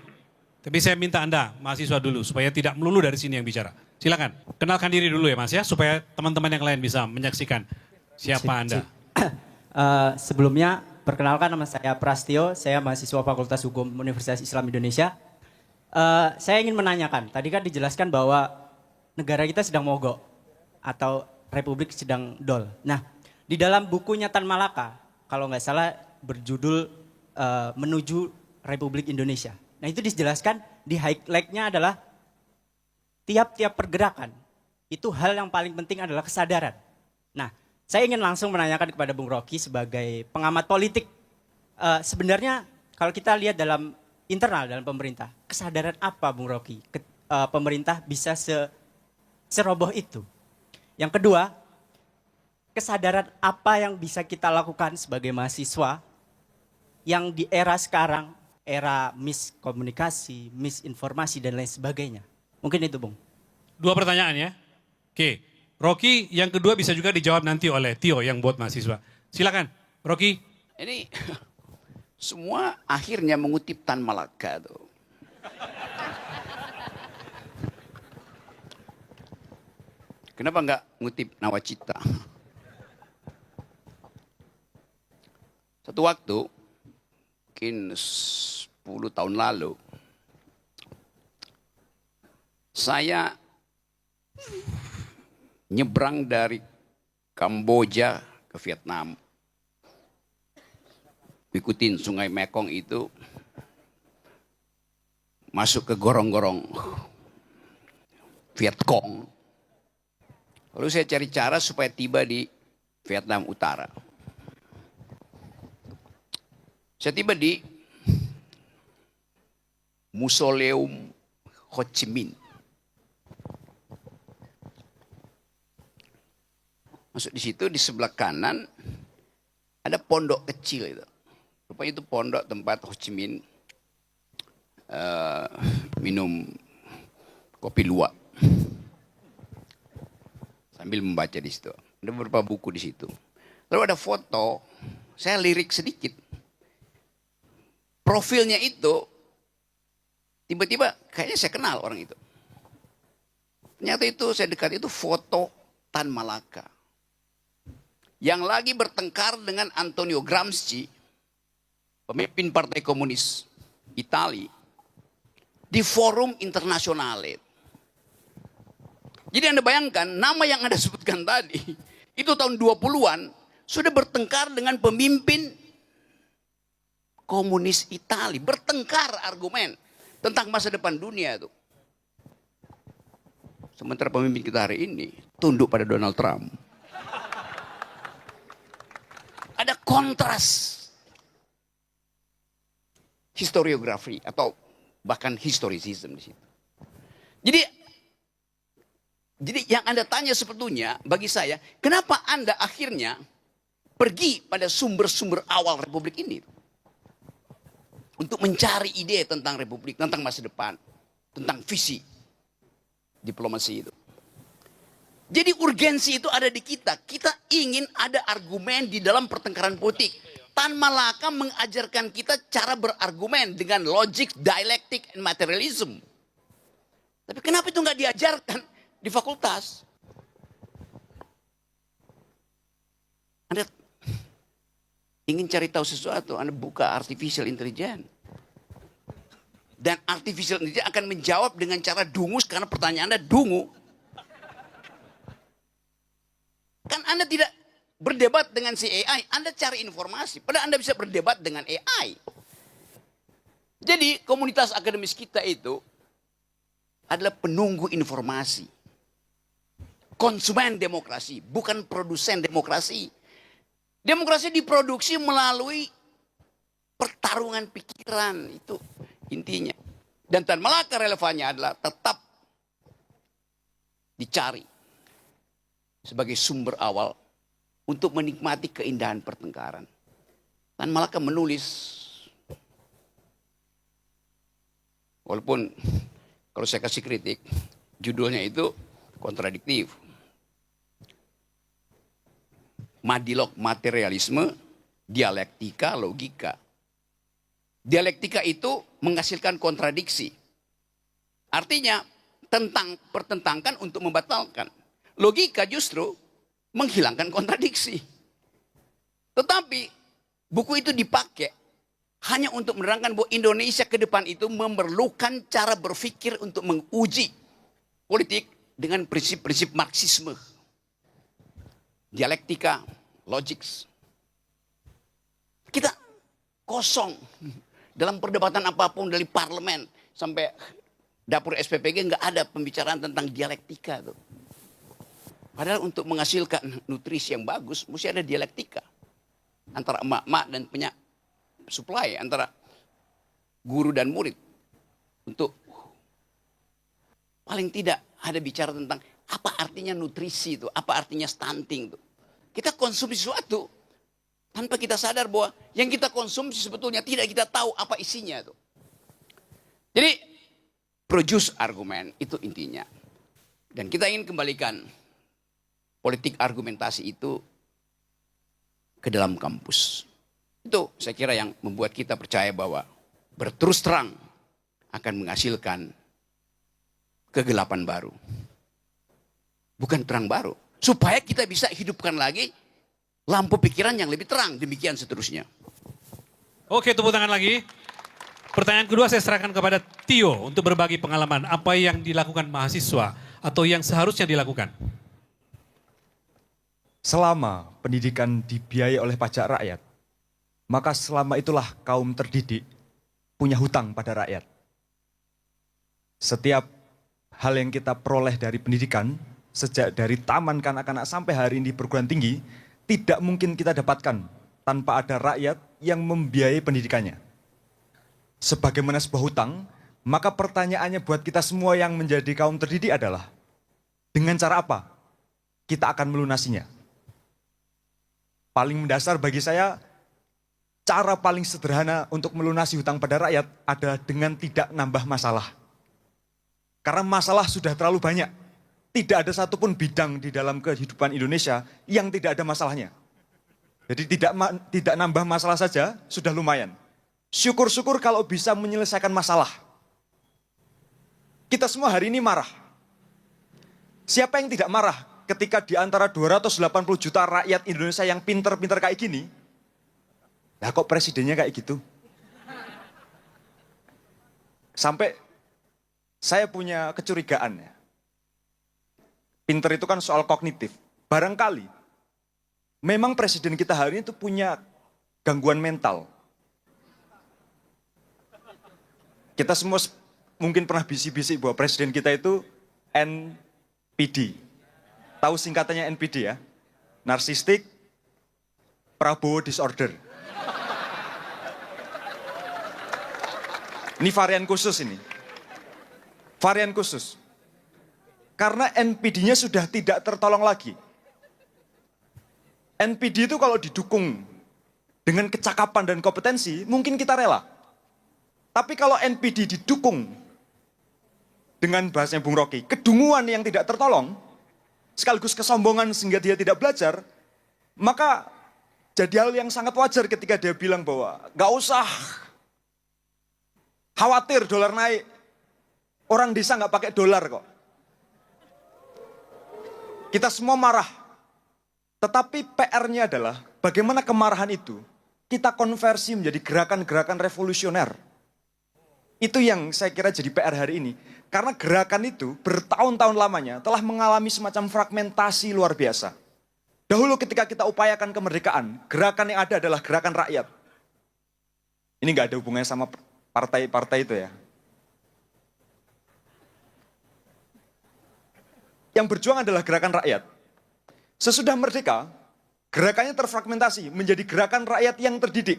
Tapi saya minta Anda mahasiswa dulu supaya tidak melulu dari sini yang bicara. Silakan, kenalkan diri dulu ya Mas ya, supaya teman-teman yang lain bisa menyaksikan siapa Anda. Sebelumnya, perkenalkan nama saya Prastio, saya mahasiswa Fakultas Hukum Universitas Islam Indonesia. Saya ingin menanyakan, tadi kan dijelaskan bahwa negara kita sedang mogok atau republik sedang dol. Nah, di dalam bukunya Tan Malaka, kalau nggak salah berjudul Menuju Republik Indonesia. Nah, itu dijelaskan di highlight-nya adalah tiap-tiap pergerakan itu hal yang paling penting adalah kesadaran. Nah, saya ingin langsung menanyakan kepada Bung Rocky sebagai pengamat politik. Sebenarnya kalau kita lihat dalam internal dalam pemerintah, kesadaran apa Bung Rocky pemerintah bisa seroboh itu? Yang kedua, kesadaran apa yang bisa kita lakukan sebagai mahasiswa yang di era sekarang, era miskomunikasi, misinformasi dan lain sebagainya. Mungkin itu, Bung. 2 pertanyaan ya. Oke, Rocky yang kedua bisa juga dijawab nanti oleh Tio yang buat mahasiswa. Silakan, Rocky. Ini semua akhirnya mengutip Tan Malaka tuh. Kenapa enggak ngutip Nawacita? Satu waktu, mungkin 10 tahun lalu, saya nyebrang dari Kamboja ke Vietnam. Ikutin sungai Mekong itu, masuk ke gorong-gorong Vietcong. Lalu saya cari cara supaya tiba di Vietnam Utara. Saya tiba di Mausoleum Ho Chi Minh. Masuk di situ, di sebelah kanan ada pondok kecil itu. Rupanya itu pondok tempat Ho Chi Minh minum kopi luwak sambil membaca di situ. Ada beberapa buku di situ. Lalu ada foto, saya lirik sedikit. Profilnya itu tiba-tiba kayaknya saya kenal orang itu. Ternyata itu saya dekat itu foto Tan Malaka yang lagi bertengkar dengan Antonio Gramsci, pemimpin Partai Komunis Italia, di forum internasional. Jadi Anda bayangkan, nama yang Anda sebutkan tadi, itu tahun 20-an, sudah bertengkar dengan pemimpin komunis Italia. Bertengkar argumen tentang masa depan dunia itu. Sementara pemimpin kita hari ini, tunduk pada Donald Trump. Ada kontras historiografi atau bahkan historicism di situ. Jadi yang Anda tanya sebetulnya bagi saya, kenapa Anda akhirnya pergi pada sumber-sumber awal Republik ini? Untuk mencari ide tentang Republik, tentang masa depan, tentang visi diplomasi itu. Jadi urgensi itu ada di kita. Kita ingin ada argumen di dalam pertengkaran politik. Tan Malaka mengajarkan kita cara berargumen dengan logik, dialektik, and materialism. Tapi kenapa itu nggak diajarkan di fakultas? Anda ingin cari tahu sesuatu, Anda buka artificial intelligence. Dan artificial intelligence akan menjawab dengan cara dungus karena pertanyaan Anda dungu. Kan Anda tidak berdebat dengan si AI, Anda cari informasi. Padahal Anda bisa berdebat dengan AI. Jadi komunitas akademis kita itu adalah penunggu informasi. Konsumen demokrasi, bukan produsen demokrasi. Demokrasi diproduksi melalui pertarungan pikiran, itu intinya. Dan Tan Malaka relevannya adalah tetap dicari sebagai sumber awal untuk menikmati keindahan pertengkaran. Tan Malaka menulis, walaupun kalau saya kasih kritik, judulnya itu kontradiktif. Madilog materialisme, dialektika, logika. Dialektika itu menghasilkan kontradiksi. Artinya pertentangkan untuk membatalkan. Logika justru menghilangkan kontradiksi. Tetapi buku itu dipakai hanya untuk menerangkan bahwa Indonesia ke depan itu memerlukan cara berpikir untuk menguji politik dengan prinsip-prinsip Marxisme, dialektika, logik. Kita kosong dalam perdebatan apapun dari parlemen sampai dapur SPPG nggak ada pembicaraan tentang dialektika tuh. Padahal untuk menghasilkan nutrisi yang bagus mesti ada dialektika antara emak-emak dan supply, antara guru dan murid, untuk paling tidak ada bicara tentang apa artinya nutrisi itu, apa artinya stunting itu. Kita konsumsi sesuatu tanpa kita sadar bahwa yang kita konsumsi sebetulnya tidak kita tahu apa isinya itu. Jadi produce argumen itu intinya. Dan kita ingin kembalikan politik argumentasi itu ke dalam kampus. Itu saya kira yang membuat kita percaya bahwa berterus terang akan menghasilkan kegelapan baru. Bukan terang baru. Supaya kita bisa hidupkan lagi lampu pikiran yang lebih terang. Demikian seterusnya. Oke, tepuk tangan lagi. Pertanyaan kedua saya serahkan kepada Tio untuk berbagi pengalaman apa yang dilakukan mahasiswa atau yang seharusnya dilakukan. Selama pendidikan dibiayai oleh pajak rakyat, maka selama itulah kaum terdidik punya hutang pada rakyat. Setiap hal yang kita peroleh dari pendidikan, sejak dari taman kanak-kanak sampai hari ini perguruan tinggi, tidak mungkin kita dapatkan tanpa ada rakyat yang membiayai pendidikannya. Sebagaimana sebuah hutang, maka pertanyaannya buat kita semua yang menjadi kaum terdidik adalah, dengan cara apa kita akan melunasinya? Paling mendasar bagi saya, cara paling sederhana untuk melunasi hutang pada rakyat adalah dengan tidak nambah masalah. Karena masalah sudah terlalu banyak. Tidak ada satupun bidang di dalam kehidupan Indonesia yang tidak ada masalahnya. Jadi tidak nambah masalah saja sudah lumayan. Syukur-syukur kalau bisa menyelesaikan masalah. Kita semua hari ini marah. Siapa yang tidak marah ketika di antara 280 juta rakyat Indonesia yang pinter-pinter kayak gini, lah kok presidennya kayak gitu? Sampai saya punya kecurigaan ya. Pinter itu kan soal kognitif. Barangkali memang presiden kita hari ini tuh punya gangguan mental. Kita semua mungkin pernah bisik-bisik bahwa presiden kita itu NPD. Tahu singkatannya NPD ya? Narcissistic Prabowo Disorder. Ini varian khusus ini. Varian khusus. Karena NPD-nya sudah tidak tertolong lagi. NPD itu kalau didukung dengan kecakapan dan kompetensi, mungkin kita rela. Tapi kalau NPD didukung dengan bahasanya Bung Rocky, kedunguan yang tidak tertolong, sekaligus kesombongan sehingga dia tidak belajar, maka jadi hal yang sangat wajar ketika dia bilang bahwa gak usah khawatir dolar naik, orang desa gak pakai dolar kok. Kita semua marah, tetapi PR-nya adalah bagaimana kemarahan itu kita konversi menjadi gerakan-gerakan revolusioner. Itu yang saya kira jadi PR hari ini. Karena gerakan itu bertahun-tahun lamanya telah mengalami semacam fragmentasi luar biasa. Dahulu ketika kita upayakan kemerdekaan, gerakan yang ada adalah gerakan rakyat. Ini nggak ada hubungannya sama partai-partai itu ya. Yang berjuang adalah gerakan rakyat. Sesudah merdeka, gerakannya terfragmentasi menjadi gerakan rakyat yang terdidik.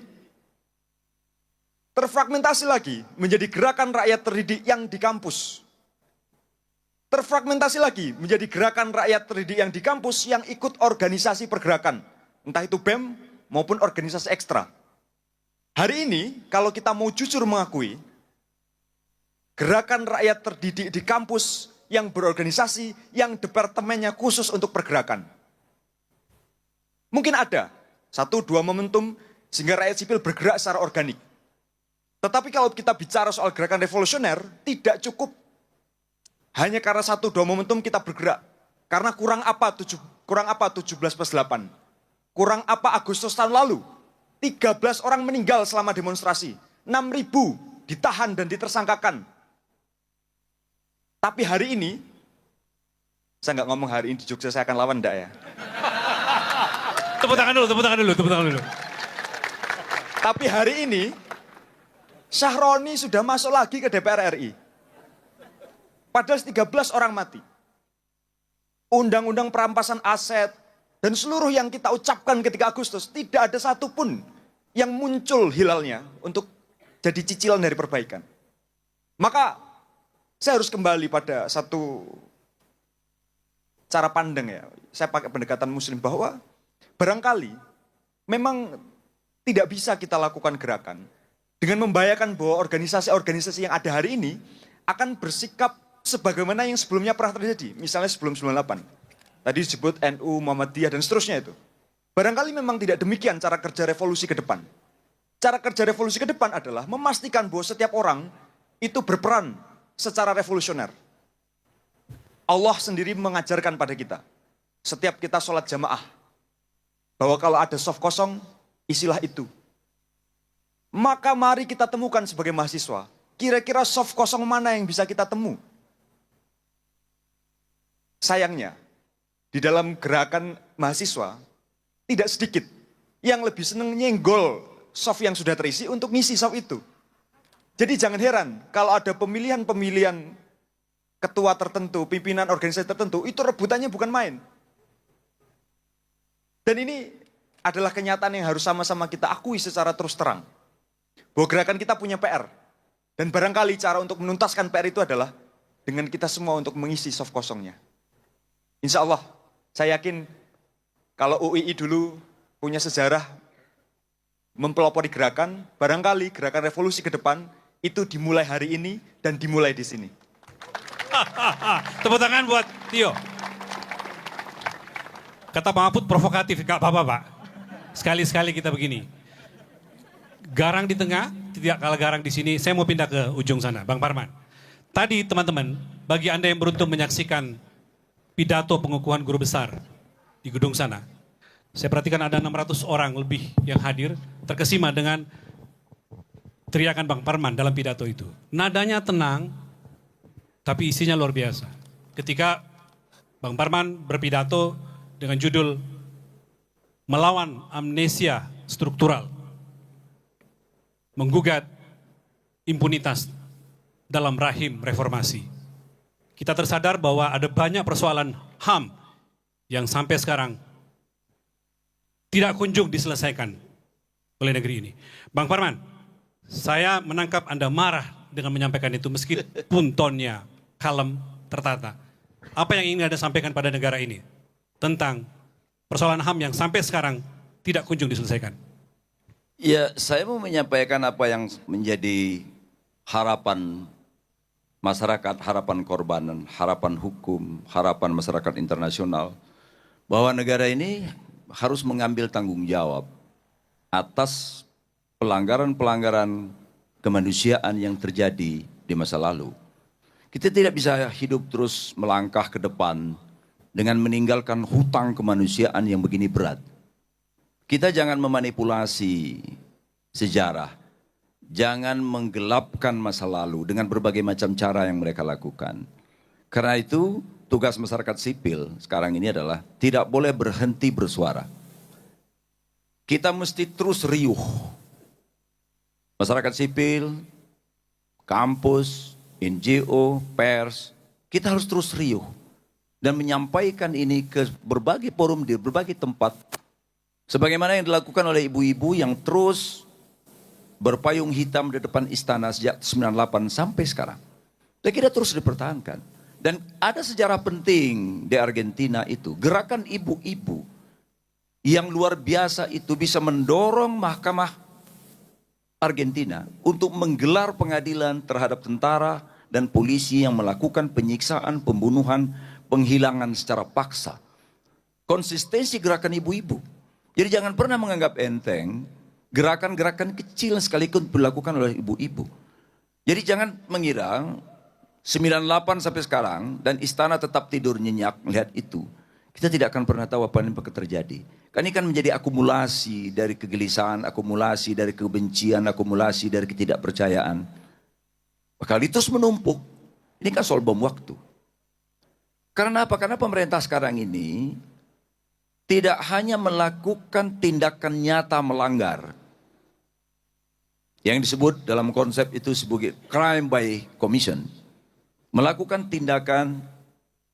Terfragmentasi lagi menjadi gerakan rakyat terdidik yang di kampus. Terfragmentasi lagi menjadi gerakan rakyat terdidik yang di kampus yang ikut organisasi pergerakan. Entah itu BEM maupun organisasi ekstra. Hari ini kalau kita mau jujur mengakui, gerakan rakyat terdidik di kampus yang berorganisasi, yang departemennya khusus untuk pergerakan. Mungkin ada 1-2 momentum sehingga rakyat sipil bergerak secara organik. Tetapi kalau kita bicara soal gerakan revolusioner, tidak cukup hanya karena 1-2 momentum kita bergerak. Karena kurang apa 17+8? Kurang apa Agustus tahun lalu? 13 orang meninggal selama demonstrasi. 6.000 ditahan dan ditersangkakan. Tapi hari ini, saya nggak ngomong hari ini di Jogja saya akan lawan enggak ya. Tepuk tangan dulu, tepuk tangan dulu, tepuk tangan dulu. Tapi hari ini, Syahroni sudah masuk lagi ke DPR RI. Padahal 13 orang mati. Undang-undang perampasan aset, dan seluruh yang kita ucapkan ketika Agustus, tidak ada satupun yang muncul hilalnya untuk jadi cicilan dari perbaikan. Maka saya harus kembali pada satu cara pandang ya. Saya pakai pendekatan muslim bahwa barangkali memang tidak bisa kita lakukan gerakan dengan membayangkan bahwa organisasi-organisasi yang ada hari ini akan bersikap sebagaimana yang sebelumnya pernah terjadi. Misalnya sebelum 98. Tadi disebut NU, Muhammadiyah dan seterusnya itu. Barangkali memang tidak demikian cara kerja revolusi ke depan. Cara kerja revolusi ke depan adalah memastikan bahwa setiap orang itu berperan secara revolusioner. Allah sendiri mengajarkan pada kita, setiap kita sholat jamaah, bahwa kalau ada soft kosong, isilah itu. Maka mari kita temukan sebagai mahasiswa, kira-kira soft kosong mana yang bisa kita temu. Sayangnya, di dalam gerakan mahasiswa, tidak sedikit yang lebih senang nyenggol soft yang sudah terisi untuk ngisi soft itu. Jadi jangan heran kalau ada pemilihan-pemilihan ketua tertentu, pimpinan organisasi tertentu, itu rebutannya bukan main. Dan ini adalah kenyataan yang harus sama-sama kita akui secara terus terang. Bahwa gerakan kita punya PR. Dan barangkali cara untuk menuntaskan PR itu adalah dengan kita semua untuk mengisi soft kosongnya. Insya Allah, saya yakin kalau UII dulu punya sejarah mempelopori gerakan, barangkali gerakan revolusi ke depan itu dimulai hari ini dan dimulai di sini. Tepuk tangan buat Tio. Kata Pak Mahfud provokatif, gak apa-apa Pak. Sekali-sekali kita begini. Garang di tengah, tidak kalah garang di sini. Saya mau pindah ke ujung sana, Bang Parman. Tadi teman-teman, bagi Anda yang beruntung menyaksikan pidato pengukuhan guru besar di gedung sana, saya perhatikan ada 600 orang lebih yang hadir, terkesima dengan teriakan Bang Parman dalam pidato itu. Nadanya tenang, tapi isinya luar biasa. Ketika Bang Parman berpidato dengan judul Melawan Amnesia Struktural, menggugat impunitas dalam rahim reformasi. Kita tersadar bahwa ada banyak persoalan HAM yang sampai sekarang tidak kunjung diselesaikan oleh negeri ini. Bang Parman, saya menangkap Anda marah dengan menyampaikan itu meskipun tonnya kalem, tertata. Apa yang ingin Anda sampaikan pada negara ini tentang persoalan HAM yang sampai sekarang tidak kunjung diselesaikan? Ya, saya mau menyampaikan apa yang menjadi harapan masyarakat, harapan korban, harapan hukum, harapan masyarakat internasional, bahwa negara ini harus mengambil tanggung jawab atas pelanggaran-pelanggaran kemanusiaan yang terjadi di masa lalu. Kita tidak bisa hidup terus melangkah ke depan dengan meninggalkan hutang kemanusiaan yang begini berat. Kita jangan memanipulasi sejarah, jangan menggelapkan masa lalu dengan berbagai macam cara yang mereka lakukan. Karena itu, tugas masyarakat sipil sekarang ini adalah tidak boleh berhenti bersuara. Kita mesti terus riuh. Masyarakat sipil, kampus, NGO, pers, kita harus terus riuh. Dan menyampaikan ini ke berbagai forum, di berbagai tempat. Sebagaimana yang dilakukan oleh ibu-ibu yang terus berpayung hitam di depan istana sejak 98 sampai sekarang. Dan kita terus dipertahankan. Dan ada sejarah penting di Argentina itu, gerakan ibu-ibu yang luar biasa itu bisa mendorong mahkamah Argentina untuk menggelar pengadilan terhadap tentara dan polisi yang melakukan penyiksaan, pembunuhan, penghilangan secara paksa. Konsistensi gerakan ibu-ibu. Jadi jangan pernah menganggap enteng gerakan-gerakan kecil sekalipun dilakukan oleh ibu-ibu. Jadi jangan mengira 98 sampai sekarang dan istana tetap tidur nyenyak melihat itu. kita tidak akan pernah tahu apa yang bakal terjadi. Kan ini kan menjadi akumulasi dari kegelisahan, akumulasi dari kebencian, akumulasi dari ketidakpercayaan. Bakal terus menumpuk. Ini kan soal bom waktu. Karena apa? Karena pemerintah sekarang ini tidak hanya melakukan tindakan nyata melanggar. Yang disebut dalam konsep itu sebagai crime by commission. Melakukan tindakan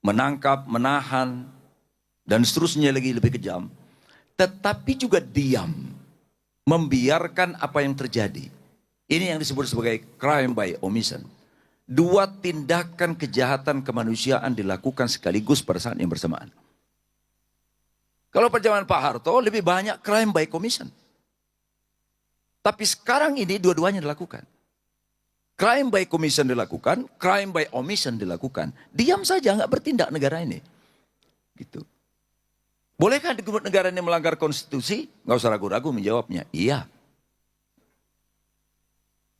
menangkap, menahan, dan seterusnya lagi lebih kejam. Tetapi juga diam. Membiarkan apa yang terjadi. Ini yang disebut sebagai crime by omission. Dua tindakan kejahatan kemanusiaan dilakukan sekaligus pada saat yang bersamaan. Kalau pada zaman Pak Harto lebih banyak crime by commission. Tapi sekarang ini dua-duanya dilakukan. Crime by commission dilakukan, crime by omission dilakukan. Diam saja, nggak bertindak negara ini. Gitu. Bolehkah di negara ini melanggar konstitusi? Nggak usah ragu-ragu menjawabnya. Iya.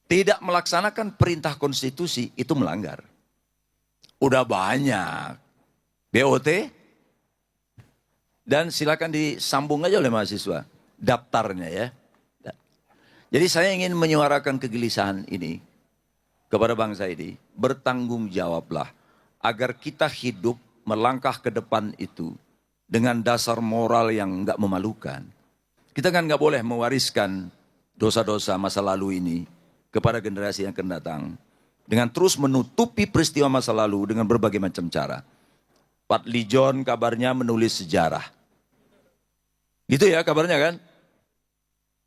Tidak melaksanakan perintah konstitusi itu melanggar. Udah banyak. BOT. Dan silakan disambung aja oleh mahasiswa. Daftarnya ya. Jadi saya ingin menyuarakan kegelisahan ini kepada bangsa ini. Bertanggung jawablah. Agar kita hidup melangkah ke depan itu dengan dasar moral yang enggak memalukan. Kita kan enggak boleh mewariskan dosa-dosa masa lalu ini kepada generasi yang akan datang. Dengan terus menutupi peristiwa masa lalu dengan berbagai macam cara. Fadli John kabarnya menulis sejarah. Gitu ya kabarnya kan?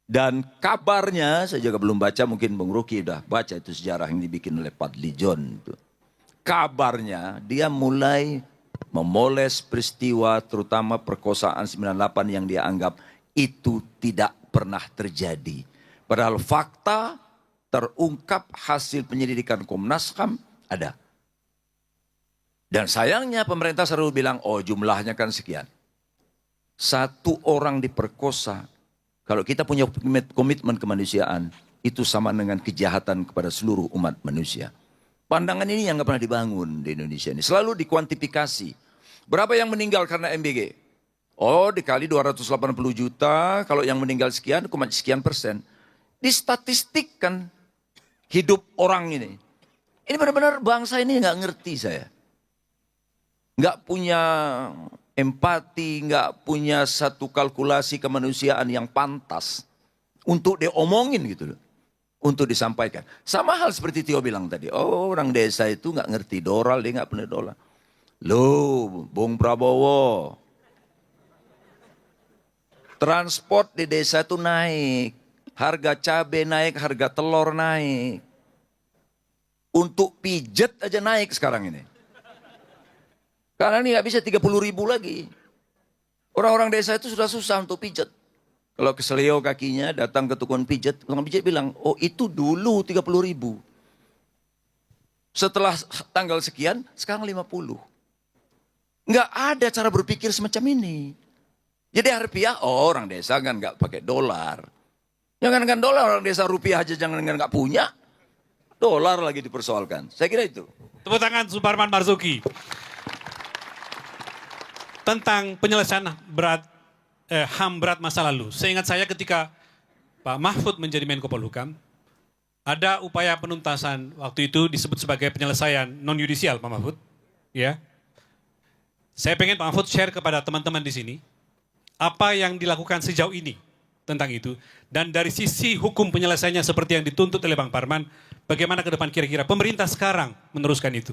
Dan kabarnya, saya juga belum baca, mungkin Bung Ruki udah baca itu sejarah yang dibikin oleh Fadli John. Kabarnya dia mulai memoles peristiwa terutama perkosaan 98 yang dia anggap itu tidak pernah terjadi. Padahal fakta terungkap hasil penyelidikan Komnas HAM ada. Dan sayangnya pemerintah selalu bilang, oh jumlahnya kan sekian. Satu orang diperkosa, kalau kita punya komitmen kemanusiaan, itu sama dengan kejahatan kepada seluruh umat manusia. Pandangan ini yang nggak pernah dibangun di Indonesia ini. Selalu dikuantifikasi. Berapa yang meninggal karena MBG? Oh dikali 280 juta, kalau yang meninggal sekian, sekian persen. Distatistikkan hidup orang ini. Ini benar-benar bangsa ini nggak ngerti saya. Nggak punya empati, nggak punya satu kalkulasi kemanusiaan yang pantas untuk diomongin gitu loh, untuk disampaikan. Sama hal seperti Tio bilang tadi, oh orang desa itu nggak ngerti dolar, dia nggak pernah dolar. Loh, Bung Prabowo, transport di desa itu naik, harga cabai naik, harga telur naik, untuk pijet aja naik sekarang ini. Karena ini nggak bisa 30.000 lagi. Orang-orang desa itu sudah susah untuk pijat. Kalau keselio kakinya datang ke tukang pijat bilang, oh itu dulu 30.000. Setelah tanggal sekian, sekarang 50. Nggak ada cara berpikir semacam ini. Jadi harfiah, oh orang desa kan nggak pakai dolar. Jangankan dolar, orang desa rupiah aja jangan-jangan nggak punya. Dolar lagi dipersoalkan. Saya kira itu. Tepuk tangan Suparman Marzuki. Tentang penyelesaian HAM berat masa lalu. Seingat saya ketika Pak Mahfud menjadi Menko Polhukam, ada upaya penuntasan waktu itu disebut sebagai penyelesaian non-yudisial Pak Mahfud. Ya. Saya pengen Pak Mahfud share kepada teman-teman di sini, apa yang dilakukan sejauh ini tentang itu. Dan dari sisi hukum penyelesaiannya seperti yang dituntut oleh Bang Parman, bagaimana ke depan kira-kira pemerintah sekarang meneruskan itu?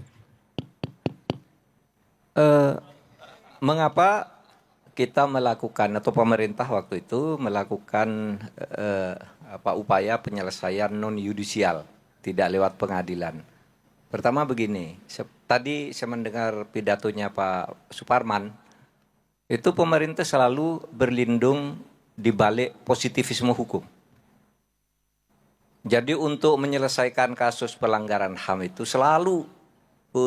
Mengapa kita melakukan atau pemerintah waktu itu melakukan upaya penyelesaian non yudisial, tidak lewat pengadilan? Pertama begini, tadi saya mendengar pidatonya Pak Suparman, itu pemerintah selalu berlindung di balik positivisme hukum. Jadi untuk menyelesaikan kasus pelanggaran HAM itu selalu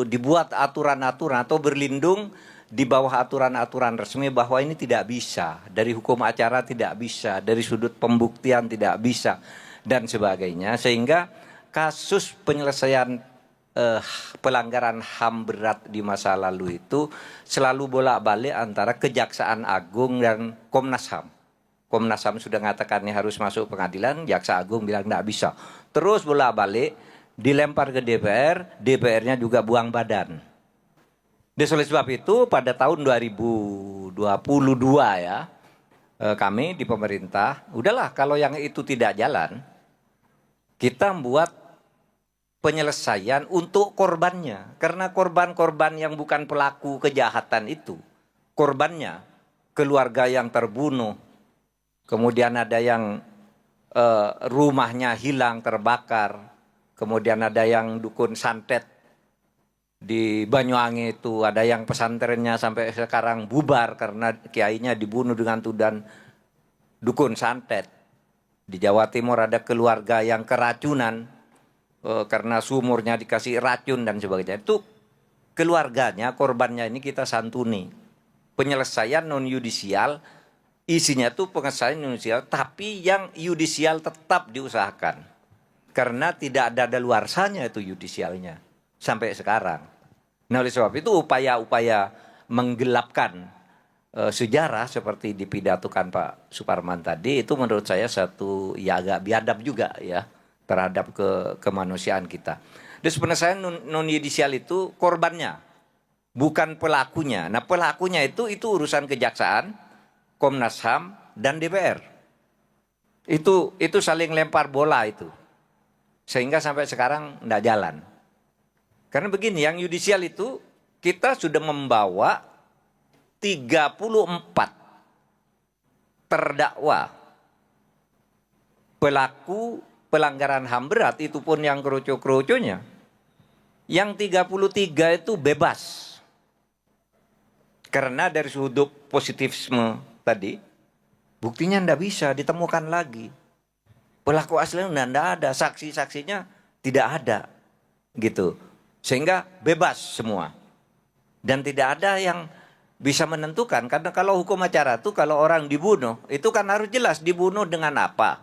dibuat aturan-aturan atau berlindung di bawah aturan-aturan resmi bahwa ini tidak bisa, dari hukum acara tidak bisa, dari sudut pembuktian tidak bisa, dan sebagainya. Sehingga kasus penyelesaian pelanggaran HAM berat di masa lalu itu selalu bolak-balik antara Kejaksaan Agung dan Komnas HAM. Komnas HAM sudah mengatakan ini harus masuk pengadilan, Jaksa Agung bilang tidak bisa. Terus bolak-balik dilempar ke DPR, DPR-nya juga buang badan. Oleh sebab itu pada tahun 2022 ya, kami di pemerintah, udahlah kalau yang itu tidak jalan, kita membuat penyelesaian untuk korbannya. Karena korban-korban yang bukan pelaku kejahatan itu, korbannya keluarga yang terbunuh, kemudian ada yang rumahnya hilang terbakar, kemudian ada yang dukun santet di Banyuwangi itu, ada yang pesantrennya sampai sekarang bubar karena kiainya dibunuh dengan tuduhan dukun santet. Di Jawa Timur ada keluarga yang keracunan karena sumurnya dikasih racun dan sebagainya. Itu keluarganya, korbannya ini kita santuni. Penyelesaian non yudisial, isinya tuh penyelesaian non yudisial, tapi yang yudisial tetap diusahakan. Karena tidak ada daluarsanya itu yudisialnya sampai sekarang. Nah oleh sebab itu upaya-upaya menggelapkan sejarah seperti dipidatokan Pak Suparman tadi itu menurut saya satu ya agak biadab juga ya terhadap kemanusiaan kita. Dan penyelesaian non yudisial itu korbannya, bukan pelakunya. Nah pelakunya itu urusan Kejaksaan, Komnas HAM dan DPR. Itu saling lempar bola itu. Sehingga sampai sekarang tidak jalan. Karena begini, yang yudisial itu kita sudah membawa 34 terdakwa pelaku pelanggaran HAM berat, itu pun yang kerucu-kerucunya. Yang 33 itu bebas. Karena dari sudut positifisme tadi, buktinya tidak bisa ditemukan lagi. Pelaku aslinya tidak ada, saksi-saksinya tidak ada. Gitu. Sehingga bebas semua. Dan tidak ada yang bisa menentukan. Karena kalau hukum acara itu kalau orang dibunuh, itu kan harus jelas dibunuh dengan apa.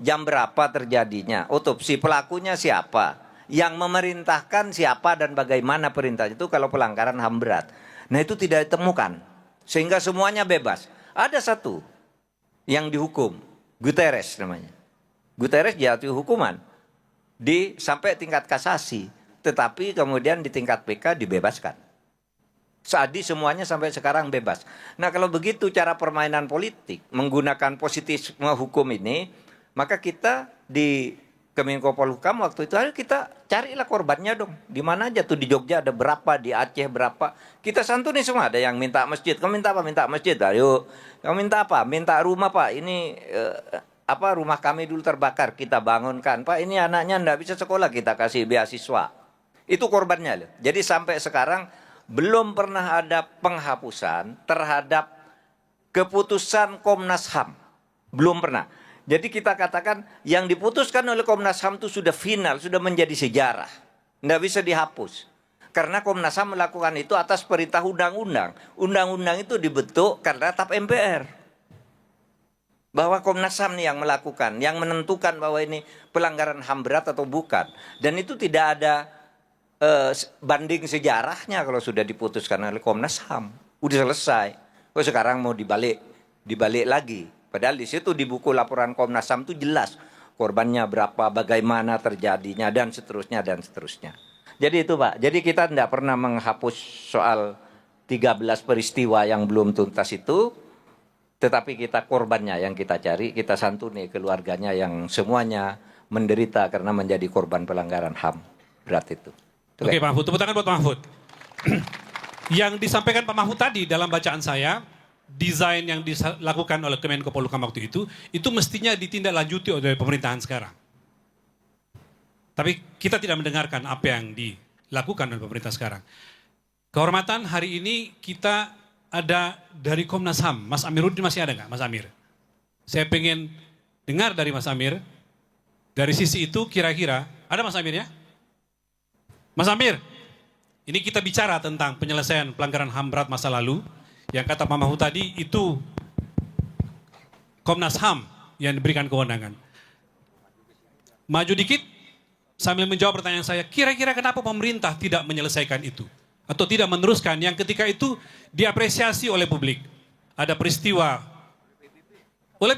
Jam berapa terjadinya, otopsi pelakunya siapa. Yang memerintahkan siapa dan bagaimana perintah itu kalau pelanggaran HAM berat. Nah itu tidak ditemukan. Sehingga semuanya bebas. Ada satu yang dihukum, Guterres namanya. Guterres jatuh hukuman sampai tingkat kasasi, tetapi kemudian di tingkat PK dibebaskan. Saadi semuanya sampai sekarang bebas. Nah kalau begitu cara permainan politik menggunakan positifisme hukum ini, maka kita di Kemenko Polhukam waktu itu kita carilah korbannya dong. Di mana aja tuh, di Jogja ada berapa, di Aceh berapa. Kita santuni semua, ada yang minta masjid. Kamu minta apa? Minta masjid. Ayo. Kamu minta apa? Minta rumah Pak. Ini rumah kami dulu terbakar, kita bangunkan. Pak ini anaknya enggak bisa sekolah, kita kasih beasiswa. Itu korbannya loh. Jadi sampai sekarang belum pernah ada penghapusan terhadap keputusan Komnas HAM. Belum pernah. Jadi kita katakan yang diputuskan oleh Komnas HAM itu sudah final, sudah menjadi sejarah. Tidak bisa dihapus. Karena Komnas HAM melakukan itu atas perintah undang-undang. Undang-undang itu dibentuk karena TAP MPR. Bahwa Komnas HAM yang melakukan, yang menentukan bahwa ini pelanggaran HAM berat atau bukan. Dan itu tidak ada banding sejarahnya kalau sudah diputuskan oleh Komnas HAM. Udah selesai. Kok sekarang mau dibalik lagi. Padahal di situ di buku laporan Komnas HAM itu jelas korbannya berapa, bagaimana terjadinya dan seterusnya dan seterusnya. Jadi itu Pak. Jadi kita tidak pernah menghapus soal 13 peristiwa yang belum tuntas itu, tetapi kita korbannya yang kita cari, kita santuni keluarganya yang semuanya menderita karena menjadi korban pelanggaran HAM berat itu. Oke Pak Mahfud, tepuk tangan buat Pak Mahfud. Yang disampaikan Pak Mahfud tadi dalam bacaan saya, desain yang dilakukan oleh Kemenko Polhukam waktu itu mestinya ditindaklanjuti oleh pemerintahan sekarang. Tapi kita tidak mendengarkan apa yang dilakukan oleh pemerintah sekarang. Kehormatan, hari ini kita ada dari Komnas HAM. Mas Amiruddin masih ada nggak, Mas Amir? Saya pengen dengar dari Mas Amir, dari sisi itu kira-kira, ada Mas Amir ya? Mas Amir, ini kita bicara tentang penyelesaian pelanggaran HAM berat masa lalu. Yang kata Pak Mahfud tadi itu Komnas HAM yang diberikan kewenangan. Maju dikit, sambil menjawab pertanyaan saya, kira-kira kenapa pemerintah tidak menyelesaikan itu? Atau tidak meneruskan yang ketika itu diapresiasi oleh publik. Ada peristiwa oleh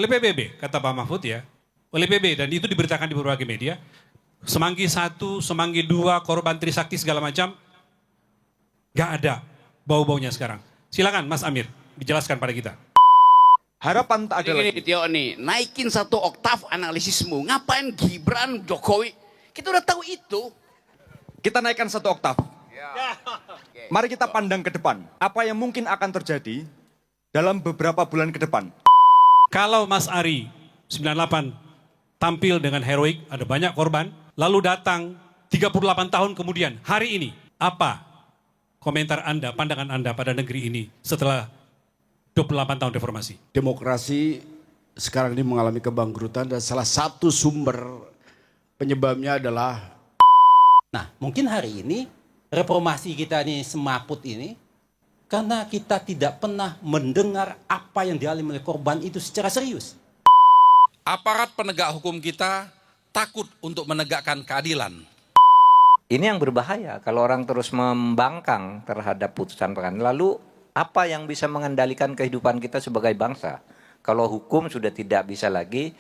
PBB, kata Pak Mahfud ya, oleh PBB, dan itu diberitakan di berbagai media. Semanggi 1, Semanggi 2, korban Trisakti segala macam, nggak ada bau-baunya sekarang. Silakan Mas Amir, dijelaskan pada kita. Harapan tak ada Ini lagi. Tio nih, naikin 1 oktav analisismu. Ngapain Gibran, Jokowi? Kita udah tahu itu. Kita naikkan 1 oktav. Mari kita pandang ke depan. Apa yang mungkin akan terjadi dalam beberapa bulan ke depan. Kalau Mas Ari 98 tampil dengan heroik, ada banyak korban, lalu datang 38 tahun kemudian, hari ini, apa komentar Anda, pandangan Anda pada negeri ini setelah 28 tahun reformasi? Demokrasi sekarang ini mengalami kebangkrutan dan salah satu sumber penyebabnya adalah Nah, mungkin hari ini reformasi kita ini semaput ini karena kita tidak pernah mendengar apa yang dialami oleh korban itu secara serius. Aparat penegak hukum kita takut untuk menegakkan keadilan. Ini yang berbahaya kalau orang terus membangkang terhadap putusan pengadilan. Lalu apa yang bisa mengendalikan kehidupan kita sebagai bangsa? Kalau hukum sudah tidak bisa lagi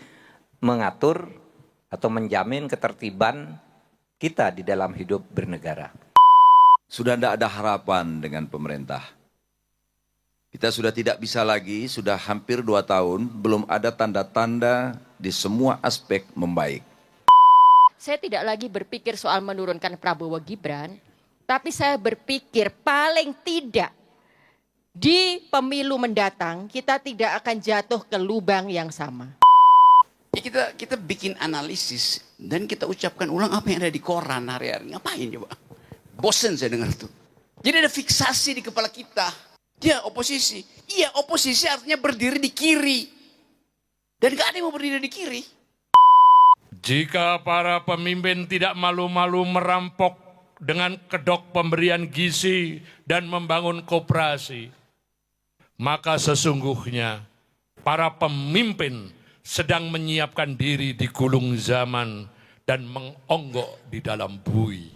mengatur atau menjamin ketertiban kita di dalam hidup bernegara. Sudah tidak ada harapan dengan pemerintah. Kita sudah tidak bisa lagi, sudah hampir 2 tahun, belum ada tanda-tanda di semua aspek membaik. Saya tidak lagi berpikir soal menurunkan Prabowo Gibran, tapi saya berpikir paling tidak di pemilu mendatang kita tidak akan jatuh ke lubang yang sama. Ya kita bikin analisis dan kita ucapkan ulang apa yang ada di koran hari-hari. Ngapain coba? Bosen saya dengar itu. Jadi ada fiksasi di kepala kita. Dia oposisi. Iya, oposisi artinya berdiri di kiri. Dan gak ada yang mau berdiri di kiri. Jika para pemimpin tidak malu-malu merampok dengan kedok pemberian gizi dan membangun koperasi, maka sesungguhnya para pemimpin sedang menyiapkan diri di gulung zaman dan mengonggok di dalam bui.